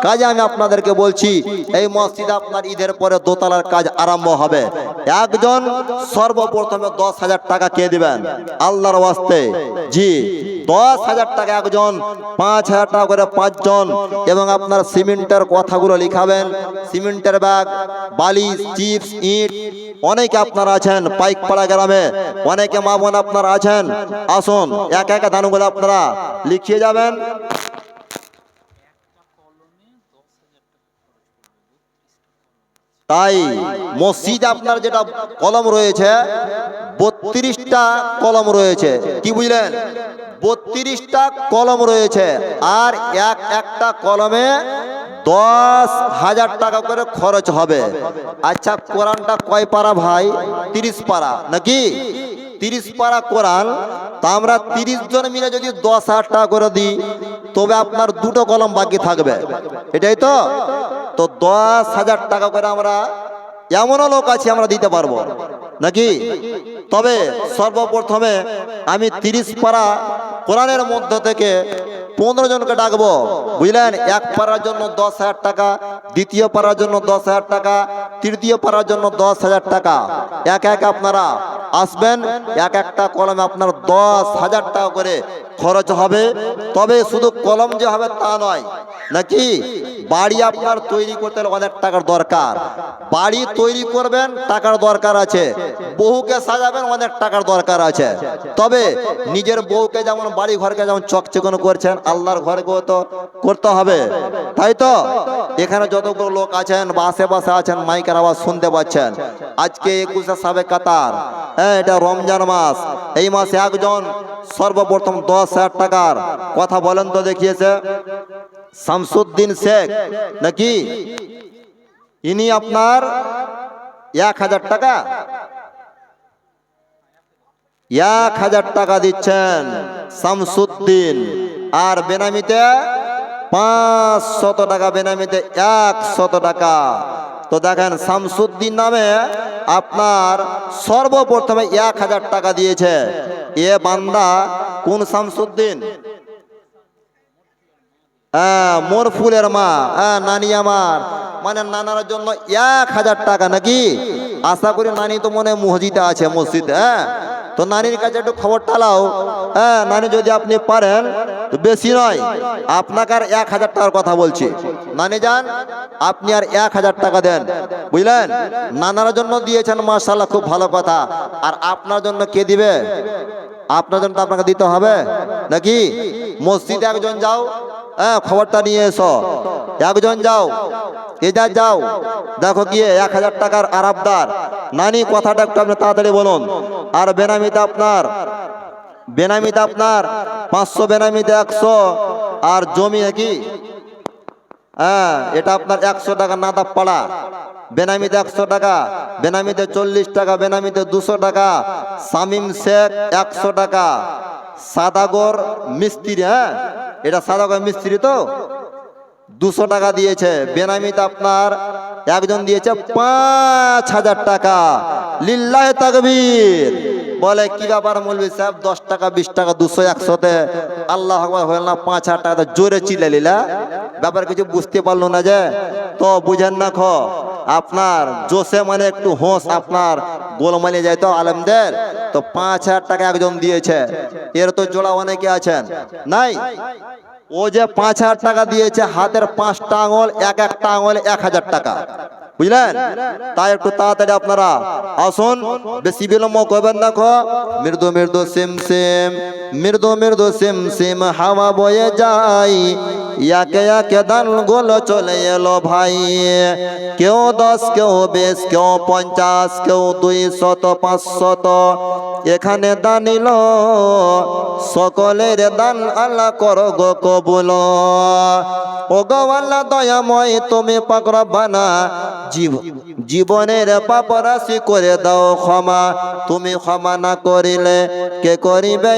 কাজে আমি আপনাদেরকে বলছি এই মসজিদে আপনার ঈদের পরে দোতলার কাজ আরম্ভ হবে। একজন সর্বপ্রথমে 10,000 টাকা কে দিবেন আল্লাহর ওয়াস্তে? জি, 10,000 টাকা একজন, 5,000 টাকা করে 5 জন, এবং আপনার সিমেন্টের কথাগুলো লিখাবেন, সিমেন্টের ব্যাগ, বালি, চিপস, ইট। অনেকে আপনারা আছেন পাইকপাড়া গ্রামে, অনেকে মা বোন আপনারা আছেন, আসুন একা একা দানগুলো আপনারা লিখিয়ে যাবেন। তাই মসজিদ আপনার যেটা কলম রয়েছে 32টা কলম রয়েছে, কি বুঝলেন? 32টা কলম রয়েছে, আর একটা কলমে 10,000 টাকা করে খরচ হবে। আচ্ছা, কোরআনটা কয় পারা ভাই? 30 পারা নাকি? 30 পারা কোরআন। তা আমরা 30 জন মিলে যদি 10,000 টাকা করে দিই, তবে আপনার দুটো কলম বাকি থাকবে, এটাই তো। তো 10,000 টাকা করে আমরা, এমনও লোক আছে আমরা দিতে পারবো নাকি? তবে সর্বপ্রথমে আমি 30 পারা কোরআনের মধ্য থেকে 15 জনকে ডাকবো, বুঝলেন? এক পারার জন্য 10,000 টাকা, দ্বিতীয় পারার জন্য 10,000 টাকা, তৃতীয় পারার জন্য 10,000 টাকা। এক আপনারা আসবেন, একটা কলমে আপনার 10,000 টাকা করে খরচ হবে। তবে শুধু কলম যে হবে তা নয় নাকি, বাড়ি আপনার তৈরি করতে হলে অনেক টাকার দরকার। বাড়ি তৈরি করবেন, টাকার দরকার আছে। বউকে সাজাবেন, অনেক টাকার দরকার আছে। তবে নিজের বউকে যেমন, বাড়ি ঘরকে যেমন চকচকন করছেন, আল্লাহর ঘরকেও তো করতে হবে, তাই তো? এখানে যতগুলো লোক আছেন বা আশেপাশে আছেন, মাইকের আওয়াজ শুনতে পাচ্ছেন। আজকে 21শে সাবে কাতার, হ্যাঁ, এটা রমজান মাস। এই মাসে একজন সর্বপ্রথম 10,000 টাকার কথা বলেন তো দেখিয়েছে, শামসুদ্দিন শেখ নাকি? ইনি আপনার 1,000 টাকা, 1,000 টাকা দিচ্ছেন শামসুদ্দিন। আর বেনামিতে 500 টাকা, বেনামিতে 100 টাকা। তো দেখেন, শামসুদ্দিন নামে আপনার সর্বপ্রথমে 1,000 টাকা দিয়েছে। এ বান্দা কোন শামসুদ্দিন? মোর ফুলের মা, নানি আমার, মানে নানার জন্য 1,000 টাকা নাকি? আশা করি নানি তো মনে মসজিদে আছে, মসজিদে। হ্যাঁ, তো নানির কাছে একটু খবর টালাও। হ্যাঁ, নানি যদি আপনি পারেন, তো বেশি নয়, আপনাকে আর 1,000 টাকার কথা বলছি। নানি যান, আপনি আর 1,000 টাকা দেন, বুঝলেন? নানার জন্য দিয়েছেন, মাশাআল্লাহ, খুব ভালো কথা। আর আপনার জন্য কে দিবে? আপনার জন্য তো আপনাকে দিতে হবে নাকি? মসজিদে একজন যাও, হ্যাঁ, খবরটা নিয়ে এসো। একজন যাও, এজাজ যাও, দেখো গিয়ে 1,000 টাকার আরাবদার। নানি কথাটা একটু আপনি তাড়াতাড়ি বলুন। আর বেনামিতে আপনার 500, বেনামিতে 100। আর জমি নাকি, হ্যাঁ, এটা আপনার 100 টাকা নাদাব পাড়া, বেনামিতে 100 টাকা, বেনামিতে 40 টাকা, বেনামিতে 200 টাকা। শামিম শেখ 100 টাকা। সাদাগর মিস্ত্রি, হ্যাঁ, এটা সাদাগর মিস্ত্রি তো, 200 টাকা দিয়েছে। বেনামিতে আপনার একজন দিয়েছে 5,000 টাকা। লিল্লাহে তাকবীর। বলে কি ব্যাপার মৌলভী সাহেব, 10 টাকা, 20 টাকা, 200, 100-তে আল্লাহু আকবার হল না, 5,000 টাকা জোরে চিল্লে নিলা? ব্যাপার কিছু বুঝতে পারলো না যে? তো বুঝেন না, আপনার জোসে মানে একটু হোঁশ আপনার গোলমালে যায় তো আলেমদের। তো 5,000 টাকা একজন দিয়েছে। এর তো জোড়া অনেকে আছেন, নাই? ও যে 5,000 টাকা দিয়েছে, হাতের 5টা আঙুল, একটা আঙুলে 1,000 টাকা, বুঝলেন? তাই একটু তাড়াতাড়ি আপনারা আসুন, বেশি বিলম্ব করবেন না। মৃদু মৃদু সিম সিম, মৃদু মৃদু সিম সিম হাওয়া বয়ে যায়, একে একে দান গোল চলে এলো ভাই। কেউ 10, কেউ 20, কেউ 50, কেউ 200, 500। এখানে দানিল সকলের দান আল্লাহ করো গো কবুল। ও গো আল্লাহ দয়াময়, তুমি পাক রব্বানা, জীবনের পাপ রাশি করে দাও ক্ষমা। তুমি ক্ষমা না করিলে কে করিবে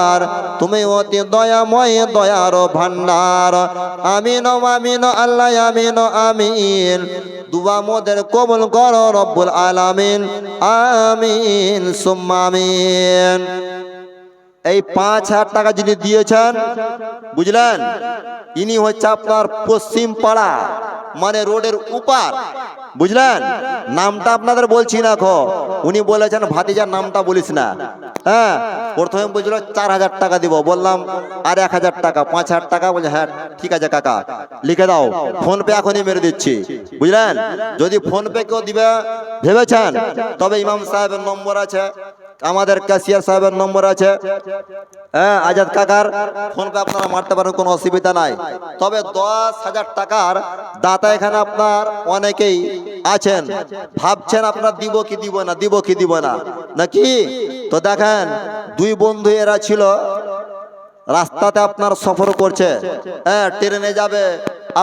আর? তুমি অতি দয়াময়, দয়ার ভান্ডার। আমিন আমিন আল্লাহ, আমিন আমিন। দুয়া মোদের কবুল করো রব্বুল আলামিন, আমিন সুম্মা আমিন। এই 5,000 টাকা যিনি দিয়েছেন, বুঝলেন, ইনি হচ্ছে আপনার পশ্চিম পাড়া, মানে রোডের উপার, বুঝলেন? নামটা আপনাদের বলছি না, উনি বলেছেন ভাতিজার নামটা বলিস না। হ্যাঁ, প্রথমে বুঝল 4,000 টাকা দিব, বললাম আর 1,000 টাকা, 5,000 টাকা। বলছে হ্যাঁ ঠিক আছে কাকা, লিখে দাও, ফোন পে এখনই মেরে দিচ্ছি, বুঝলেন? যদি ফোন পে কেউ দিবে ভেবেছেন, তবে ইমাম সাহেবের নম্বর আছে, আমাদের ক্যাশিয়ার সাহেবের নম্বর আছে, হ্যাঁ আজাদ কাকার ফোন পে আপনারা মারতে পারেন, কোনো অসুবিধা নাই। তবে 10,000 টাকার দাতা এখানে আপনার অনেকেই আছেন, ভাবছেন আপনার দিব কি দিব না, দিব কি দিব না নাকি। তো দেখেন দুই বন্ধু এরা ছিল, রাস্তাতে আপনার সফর করছে, হ্যাঁ ট্রেনে যাবে,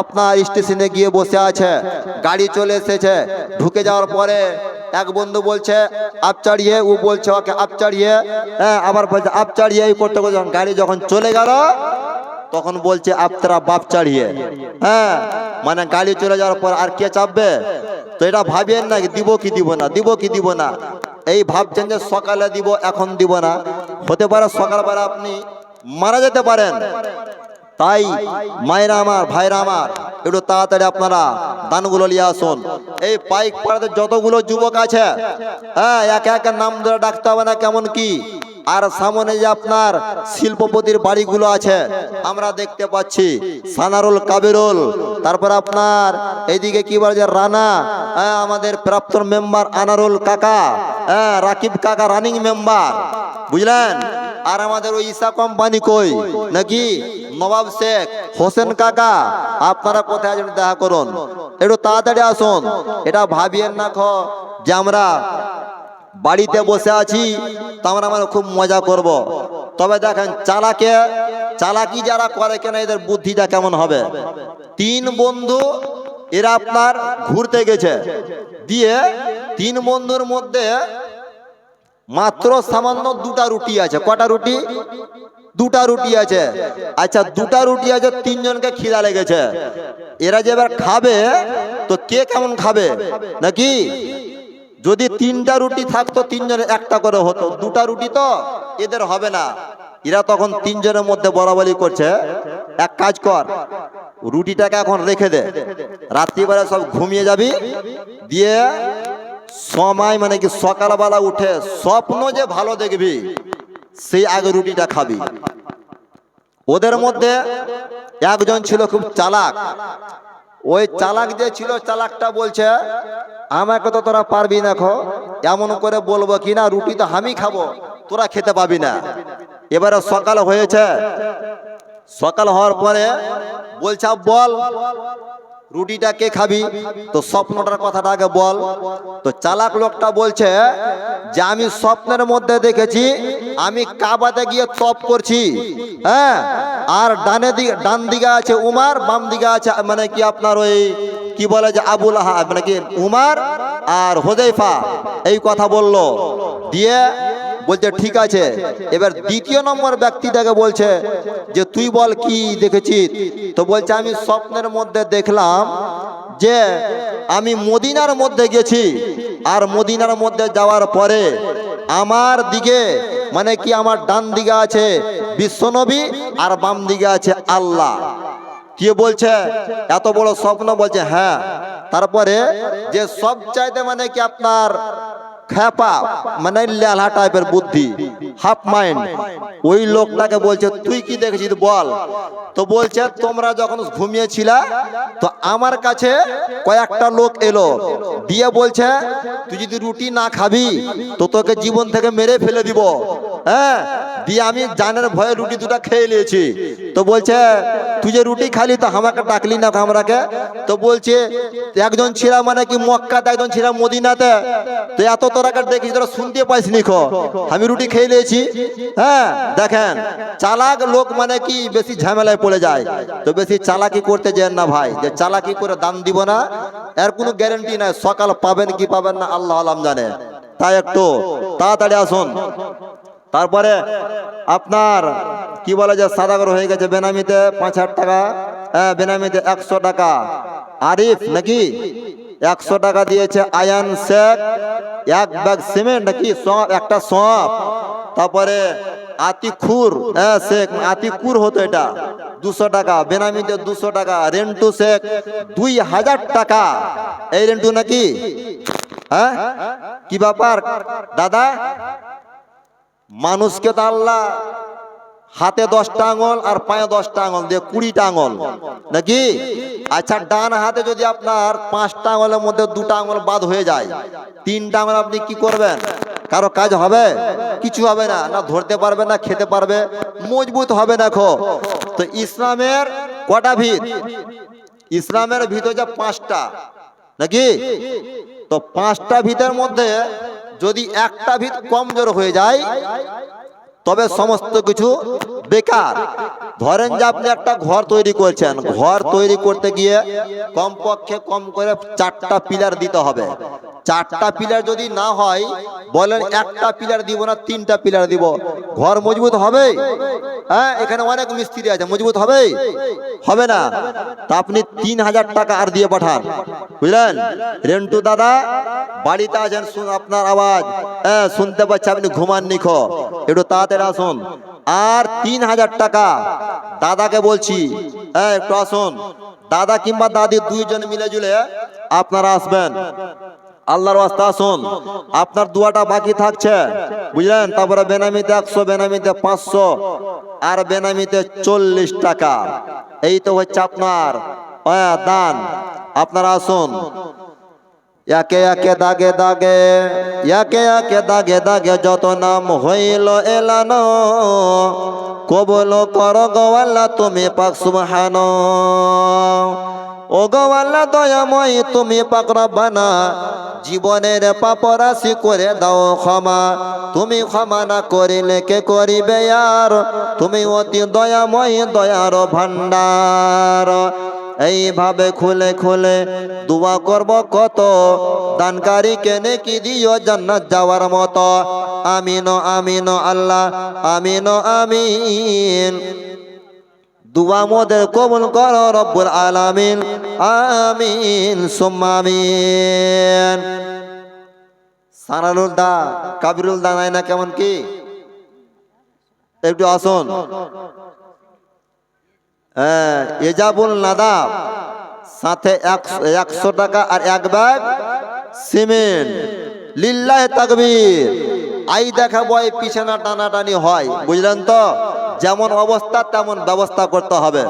আপনার স্টেশনে গিয়ে বসে আছে, গাড়ি চলে এসেছে, ঢুকে যাওয়ার পরে এক বন্ধু বলছে আপ চাড়িয়ে, ও বলছে ওকে আপ চাড়িয়ে, হ্যাঁ আবার বলছে আপ চাড়িয়ে, এই করতে করতে গাড়ি যখন চলে গেল তখন বলছে আপ তেরা বাপ চাড়িয়ে। হ্যাঁ মানে গাড়ি চলে যাওয়ার পর আর কে চাপবে? তো এটা ভাবেন না দিব কি দিব না, দিব কি দিব না, এই ভাবছেন যে সকালে দিব এখন দিব না, হতে পারে সকালবেলা আপনি মারা যেতে পারেন। তাই মায়েরা আমার, ভাইরা আমার, একটু তাড়াতাড়ি আপনারা দানগুলো নিয়ে আসুন। এই পাইক পাড়াতে যতগুলো যুবক আছে, হ্যাঁ একে একে নাম ধরে ডাকতে হবে না কেমন কি। আর সামনে যে আপনার শিল্পপতির বাড়িগুলো আছে আমরা দেখতে পাচ্ছি, সানারুল, কাবিরুল, তারপর আপনার এইদিকে কি বলে যে রানা, হ্যাঁ আমাদের প্রাক্তন মেম্বার আনারুল কাকা, হ্যাঁ রাকিব কাকা রানিং মেম্বার, বুঝলেন। আর আমাদের ওই ঈসা কোম্পানি কই নাকি, নবাব শেখ, হোসেন কাকা, আপনারা কোথায় আছেন দেখা করুন, একটু তাড়াতাড়ি আসুন। এটা ভাবিয়েন না যে আমরা বাড়িতে বসে আছি তো আমরা খুব মজা করব। তবে দেখেন চালাকি যারা করে কেন এদের বুদ্ধিটা কেমন হবে। তিন বন্ধু এরা আপনার ঘুরতে গেছে, দিয়ে তিন বন্ধুর মধ্যে মাত্র সামান্য দুটা রুটি আছে। কটা রুটি? দুটা রুটি আছে। আচ্ছা দুটা রুটি আছে, তিনজনকে খিদা লেগেছে, এরা যে এবার খাবে তো কে কেমন খাবে নাকি। যদি তিনটা রুটি থাকতো তিনজনের একটা করে হতো, দুটা রুটি তো এদের হবে না। এরা তখন তিনজনের মধ্যে বলাবলি করছে, এক কাজ কর রুটিটাকে এখন রেখে দে, রাত্রিবেলা সব ঘুমিয়ে যাবি, দিয়ে সময় মানে কি সকালবেলা উঠে স্বপ্ন যে ভালো দেখবি সেই আগে রুটিটা খাবি। ওদের মধ্যে একজন ছিল খুব চালাক, ওই চালাক যে ছিল চালাকটা বলছে আমাকে তো তোরা পারবি না, এমন করে বলবো কিনা রুটি তো আমি খাবো, তোরা খেতে পাবি না। এবারে সকাল হয়েছে, সকাল হওয়ার পরে বলছে বল রুটিটা কে খাবি, তো স্বপ্নটার কথাটা আগে বল। তো চালাক লোকটা বলছে যে আমি স্বপ্নের মধ্যে দেখেছি আমি কাবাতে গিয়ে তপ করছি, হ্যাঁ আর ডান দিকে আছে উমার, বাম দিকে আছে মানে কি আপনার ওই কি বলে যে আবুল আহাব মানে কি উমার আর হুযায়ফা, এই কথা বললো। দিয়ে বলছে ঠিক আছে। এবার দ্বিতীয় নম্বর ব্যক্তিটাকে বলছে যে তুই বল কি দেখেছিস। তো বলছে আমি স্বপ্নের মধ্যে দেখলাম যে আমি মদিনার মধ্যে গেছি, আর মদিনার মধ্যে যাওয়ার পরে আমার দিকে মানে কি আমার ডান দিকে আছে বিশ্বনবী আর বাম দিকে আছে আল্লাহ। কে বলছে এত বড় স্বপ্ন? বলছে হ্যাঁ। তারপরে যে সব চাইতে মানে কি আপনার খেপা মানে লেলা টাইপের বুদ্ধি, হাফ মাইন্ড, ওই লোকটাকে বলছে তুই কি দেখেছিস বল। তো বলছে তোমরা যখন ঘুমিয়েছিলা তো আমার কাছে কয়েকটা লোক এলো, দিয়ে বলছে তুই যদি রুটি না খাবি তো তোকে জীবন থেকে মেরে ফেলে দিব, হ্যাঁ। দিয়ে আমি জানের ভয়ে রুটি দুটা খেয়ে নিয়েছি। তো বলছে তুই যে রুটি খালি তো আমাকে ডাকলি না আমরাকে। তো বলছে একজন ছিল মানে কি মক্কাতে, একজন ছিল মদিনাতে, তো এত তোরা দেখিস তোরা শুনতে পাইসনি আমি রুটি খেয়ে নিয়েছি, হ্যাঁ। দেখেন চালাক লোক মানে কি বেশি ঝামেলায় পড়ে যায়। তো বেশি চালাকি করতে যেন না ভাই, যে চালাকি করে দান দিব না, এর কোনো গ্যারান্টি নাই সকাল পাবেন কি পাবেন না আল্লাহ আলাম জানে। তাই একটু তাড়াতাড়ি আসুন। তারপরে আপনার কি বলে যে সাদাগর হয়ে গেছে বেনামিতে 5,000 টাকা, হ্যাঁ বেনামিতে 100 টাকা। আরিফ নাকি 100 টাকা দিয়েছে। আয়ান শেখ 1 ব্যাগ সিমেন্ট নাকি একটা সঁপ। তারপরে আতিকুর, হ্যাঁ শেখ আতিকুর হতো এটা 200 টাকা, বেনামিতে 200 টাকা। রেন্টু শেখ 2000 টাকা। এই রেন্টু নাকি, হ্যাঁ কি ব্যাপার দাদা? মানুষকে তো আল্লাহ হাতে 10টা আঙুল আর পায়ে 10টা আঙুল দিয়ে 20টা আঙুল নাকি। আচ্ছা ডান হাতে যদি আপনার 5টা আঙুলের মধ্যে 2টা আঙুল বাদ হয়ে যায়, 3টা আঙুল আপনি কি করবেন? কারো কাজ হবে? কিছু হবে না, না ধরতে পারবে না খেতে পারবে, মজবুত হবে না। তো ইসলামের কটা ভিত? ইসলামের ভিত হচ্ছে 5টা, নাকি? তো 5টা ভিতের মধ্যে যদি একটা ভিত কমজোর হয়ে যায় তবে সমস্ত কিছু বেকার। ধরেন যে আপনি একটা ঘর তৈরি করছেন, ঘর তৈরি করতে গিয়ে কমপক্ষে কম করে 4টা পিলার দিতে হবে। 4টা পিলার যদি না হয়, বলেন একটা পিলার দিব না 3টা পিলার দিব, ঘর মজবুত হবে? হ্যাঁ, এখানে অনেক মিস্ত্রি আছে, মজবুত হবে? হবে না। তা আপনি 3000 টাকা আর দিয়ে পাঠান, বুঝলেন? রেন্টু দাদা বাড়িতে আছেন, আপনার আওয়াজ শুনতে পাচ্ছি, আপনি ঘুমাননি, একটু তাড়াতাড়ি আসুন। আর 3000 টাকা দাদাকে বলছি, একটু আসুন। দাদা কিংবা দাদি দুইজন মিলে জুলে আপনারা আসবেন, আল্লাহর ওয়াস্তে আসুন। আপনার দুয়াটা বাকি থাকছে, বুঝলেন? তারপরে বেনামিতে 100, বেনামিতে 500, আর বেনামিতে 40 টাকা। এই তো হচ্ছে আপনার দান। আপনারা আসুন। একে একে দাগে দাগে, একে একে দাগে দাগে যত নাম হইল এলানো, কবুল করো গো আল্লাহ তুমি পাক সুবহান। ও গো আল্লাহ দয়াময় তুমি পাক রব্বানা, জীবনের পাপ রাশি করে দাও ক্ষমা। তুমি ক্ষমা না করিলে কে করিবে আর, তুমি অতি দয়াময় দয়ার ভান্ডার। এইভাবে খুলে খুলে দোয়া করব কত, দানকারীকে নেকি দিও জান্নাত যাওয়ার মতো। আমিন আমিন আল্লাহ, আমিন আমিন। দুয়া মোদের কবুল করো রব্বুল আলামিন, আমিন সুম্মা আমিন। সানারুল দা, কাবিরুল দা নাই না, কেমন কি? একটু আসুন। এজাবুল নাদাব সাথে 100 টাকা আর 1 ব্যাগ সিমেন্ট। লিল্লাহে তাকবীর। আই দেখাবো, এই পিছনে টানাটানি হয়, বুঝলেন তো? যেমন অবস্থা তেমন ব্যবস্থা করতে হবে।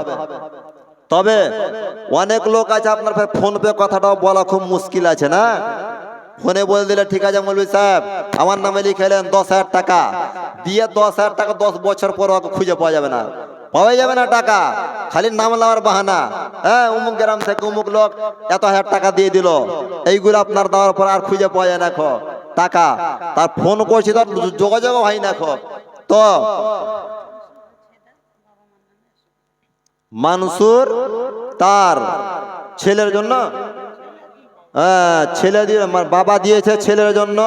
তবে অনেক লোক আছে, আপনার ফোন পে কথাটাও বলা খুব মুশকিল আছে না? ফোনে বলে দিলে ঠিক আছে মৌলভী সাহেব আমার নামে লিখেলেন 10,000 টাকা, দিয়ে 10,000 টাকা 10 বছর পর ওকে খুঁজে পাওয়া যাবে না, পাওয়া যাবে না টাকা, খালি নাম নেওয়ার বাহানা। অমুক গ্রাম থেকে অমুক লোক এত হাজার টাকা দিয়ে দিল, এইগুলো আপনার দেওয়ার পর আর খুঁজে পাওয়া যায় না টাকা। তার ফোন করছি, তার যোগাযোগ হয় না। তো মানসুর তার ছেলের জন্য, ছেলে দিয়ে বাবা দিয়েছে ছেলের জন্য,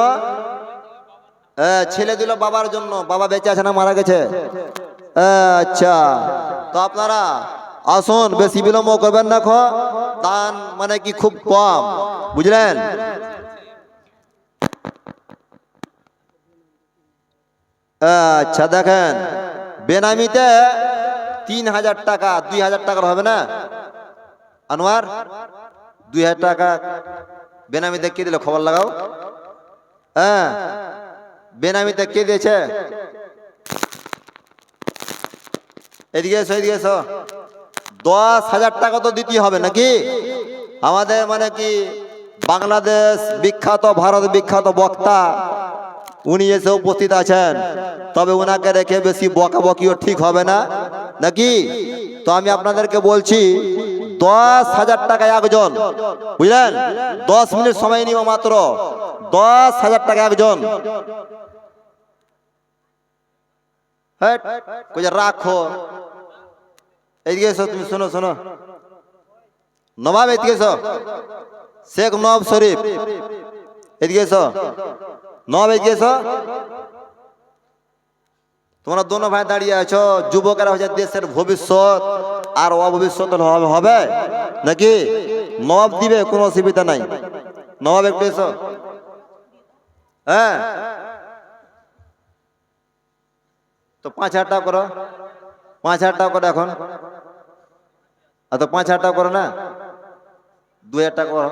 ছেলে দিল বাবার জন্য। বাবা বেঁচে আছে না মারা গেছে? আচ্ছা, তো আপনারা আসুন, বেশি বিলম্ব করবেন না। দান মানে কি খুব কম, বুঝলেন? আচ্ছা দেখেন, বেনামিতে 3000 টাকা, 2000 টাকার হবে না আনোয়ার? 2000 টাকা বেনামিতে কে দিল? খবর লাগাও। বেনামিতে কে দিয়েছে? এদিকে এসো, এদিকে এসো। 10,000 টাকা তো দিতে হবে নাকি? আমাদের মানে কি বাংলাদেশ বিখ্যাত, ভারত বিখ্যাত বক্তা উনি এসে উপস্থিত আছেন, তবে ওনাকে রেখে বেশি বকাবকিও ঠিক হবে না নাকি? তো আমি আপনাদেরকে বলছি 10,000 টাকা একজন, বুঝলেন? 10 মিনিট সময় নিব মাত্র। 10,000 টাকা একজন। রাখো। এদিকে এসো, তুমি শোনো শোনো। নবাব এদিকে এসো, শেখ নবাব শরীফ এদিকে এসো, নবাব এদিকে এসো। তোমরা দোনো ভাই দাঁড়িয়ে আছো, যুবকেরা হচ্ছে দেশের ভবিষ্যৎ, আর অভবিষ্যৎ হবে নাকি? নবাব দিবে, কোনো অসুবিধা নাই। নবাব একটু এসো। তো 5,000 টাকা করো, 5,000 টাকা করো এখন। তো 5,000 টাকা করো না, 2,000 টাকা করো।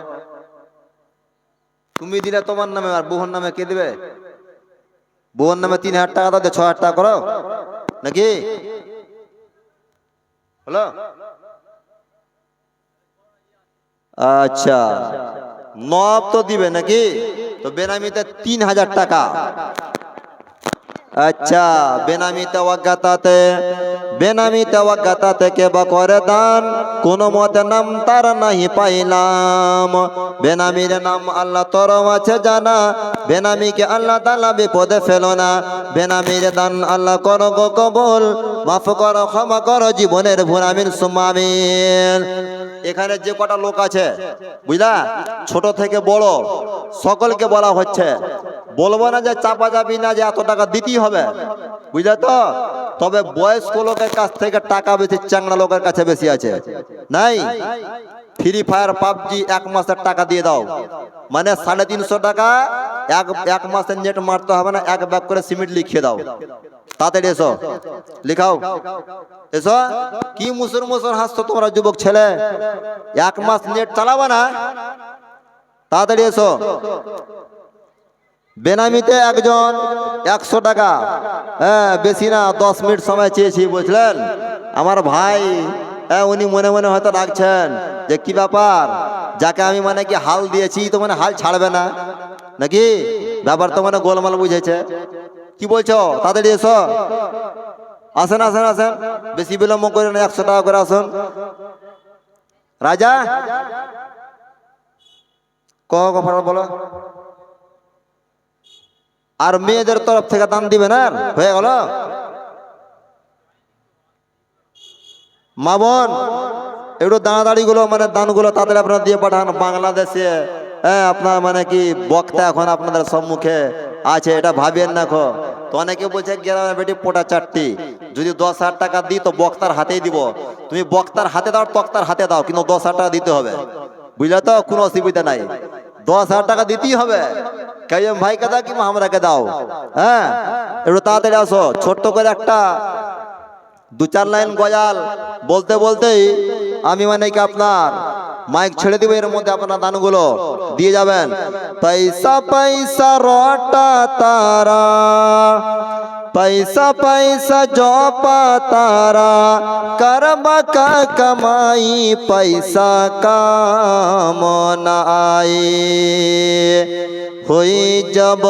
তুমি দিলে তোমার নামে, আর বউর নামে কে দিবে? বউর নামে 3,000 টাকা দাও, 6,000 টাকা করো নাকি? হলো? আচ্ছা, নবাব তো দিবে নাকি? তো বেনামিতে 3000 টাকা। আচ্ছা, বেনামিতে অজ্ঞাতাতে কে বা করে দান, কোন মতে নাম তার নাহি পাইলাম। বেনামির নাম আল্লাহ তরম আছে জানা, বেনামিকে আল্লাহ তাআলা বিপদে ফেলো না। বেনামির দান আল্লাহ করো গো কবুল, মাফ করো ক্ষমা করো জীবনের ভুল, আমিন সুম্মা আমিন। এখানে যে কটা লোক আছে বুঝলা, ছোট থেকে বড় সকলকে বলা হচ্ছে, বলবো না যে চাপা যাবি না যে এত টাকা দিতেই হবে, বুঝলে তো। তবে বয়স্ক লোকের কাছ থেকে টাকা বেশি চাংড়া লোকের কাছে বেশি আছে, নাই? ফ্রি ফায়ার পাবজি 1 মাসের টাকা দিয়ে দাও, মানে 350 টাকা এক মাসের নেট মারতে হবে না, 1 ব্যাগ করে সিমেন্ট লিখিয়ে দাও। তাড়াতাড়ি এসো, লিখাও, এসো। কি মুসুর হাসছো তোমরা যুবক ছেলে, 1 মাস নেট চালাবা না? তাড়াতাড়ি এসো। বেনামিতে একজন 100 টাকা, হ্যাঁ বেশি না, 10 মিনিট সময় চেয়েছি, বুঝলেন আমার ভাই। উনি মনে মনে হয়তো রাখছেন যে কি ব্যাপার, যাকে আমি মানে কি হাল দিয়েছি তো মানে হাল ছাড়বে না নাকি, ব্যাপার তো মানে গোলমাল বুঝেছে। কি বলছো? তাড়াতাড়ি এসো, আসেন আসেন আসেন, বেশি বিলম্ব করে না, 100 টাকা করে আসুন। রাজা কথা বলো। আর মেয়েদের তরফ থেকে দান দিবেন, আর হয়ে গেল। মা বোন একটু দাঁড়াদাঁড়ি গুলো মানে দানগুলো তাদের আপনারা দিয়ে পাঠান। বাংলাদেশে আপনার মানে কি বক্তা এখন আপনাদের সম্মুখে আছে, এটা ভাবেন না খো। তো অনেকে বলছে গ্রামের বেটি পোটা চারটি, যদি 10,000 টাকা দিই তো বক্তার হাতেই দিব। তুমি বক্তার হাতে দাও, তক্তার হাতে দাও, কিন্তু 10,000 টাকা দিতে হবে, বুঝলে তো, কোনো অসুবিধা নাই। 10,000 টাকা দিতেই হবে। কাইম ভাইকে দাও কিংবা আমরাকে দাও। হ্যাঁ, একটু তাড়াতাড়ি আসো। ছোট্ট করে একটা 2-4 লাইন গজাল বলতে বলতেই আমি মানে কি আপনার মাইক ছেড়ে দিব, এর মধ্যে আপনার দানগুলো দিয়ে যাবেন। পয়সা পয়সা রটা তারা, पैसा पैसा जपा तारा, कर्म का कमाई पैसा काम न आए। हुई जब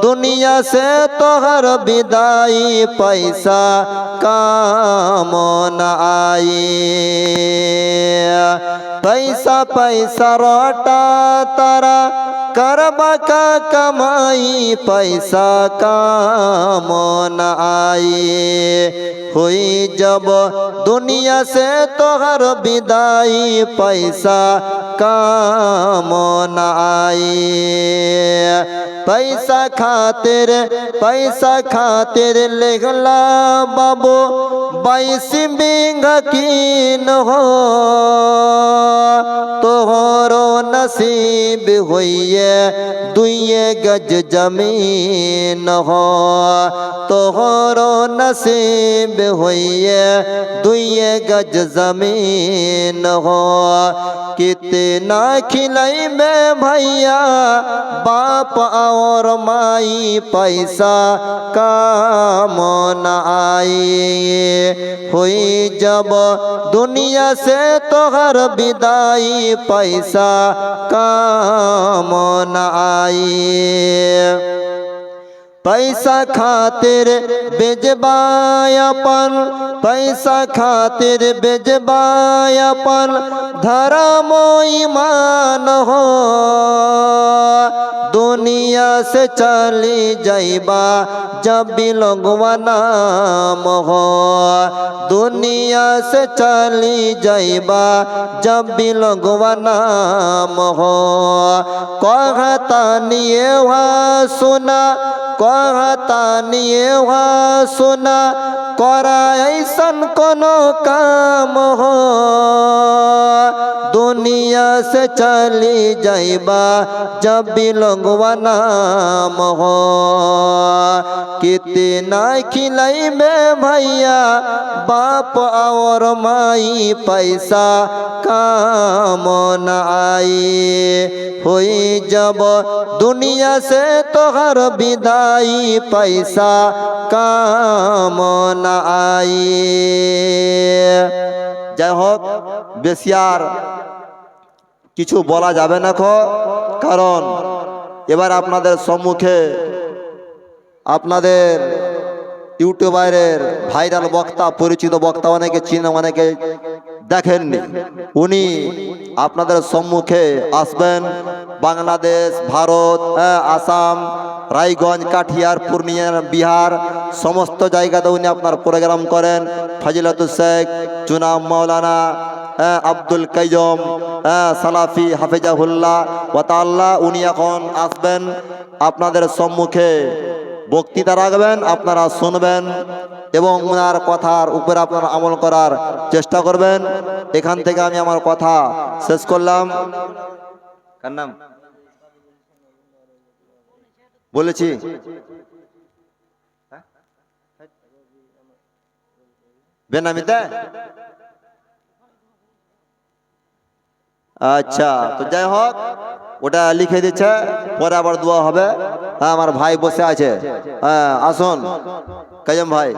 दुनिया से तोहर विदाई पैसा काम न आए। पैसा पैसा रोटा तारा, कर्म का कमाई पैसा काम न आए। हुई जब दुनिया से तोहर विदाई पैसा काम न आए। पैसा खातिर लिखला बाबू 22 बीघा कीन हो, तोहरो नसीब होइए 2 गज जमीन हो, तोहरो नसीब होइए 2 गज जमीन हो। कितना खिलाई में भैया बाप और माई पैसा काम न आए। हुई जब दुनिया से तोहर विदाई पैसा काम न आए। पैसा खातिर बेजबायापन, पैसा खातिर बेजबायापन धर्म ईमान हो। दुनिया से चली जाइबा जब भी लोगवा नाम हो, दुनिया से चली जाइबा जब भी लोगवा नाम हो। कहता निये हुआ सुना, कहता निये हुआ सुना, करा ऐसन कोनो काम हो। दुनिया से चली जाइबा जब भी लोगवा नाम हो। कितना खिलाई में भैया बाप और माई पैसा काम न आए। हुई जब दुनिया से तोहर विदाई पैसा काम न आए। যাই হোক, বেশি আর কিছু বলা যাবে না, কারণ এবার আপনাদের সম্মুখে আপনাদের ইউটিউবারের ভাইরাল বক্তা, পরিচিত বক্তা, অনেকে চিনে অনেকে দেখেননি, উনি আপনাদের সম্মুখে আসবেন। বাংলাদেশ, ভারত, আসাম, রায়গঞ্জ, কাঠিয়ার, পূর্ণিয়া, বিহার সমস্ত জায়গাতে উনি আপনার প্রোগ্রাম করেন। ফজিলাতুল শেখ জুনাব মাওলানা আব্দুল কাইয়ুম সালাফি হাফিজাহুল্লাহ ওয়া তাআলা, উনি এখন আসবেন আপনাদের সম্মুখে বক্তৃতা রাখবেন, আপনারা শুনবেন এবং ওনার কথার উপরে আপনারা আমল করার চেষ্টা করবেন। এখান থেকে আমি আমার কথা শেষ করলাম। কার নাম বলেছি? বেনামিতে? আচ্ছা, তো যাই হোক, ওটা লিখে দিচ্ছে, পরে আবার দোয়া হবে। হ্যাঁ, আমার ভাই বসে আছে। হ্যাঁ, আসুন কাইয়ুম ভাই।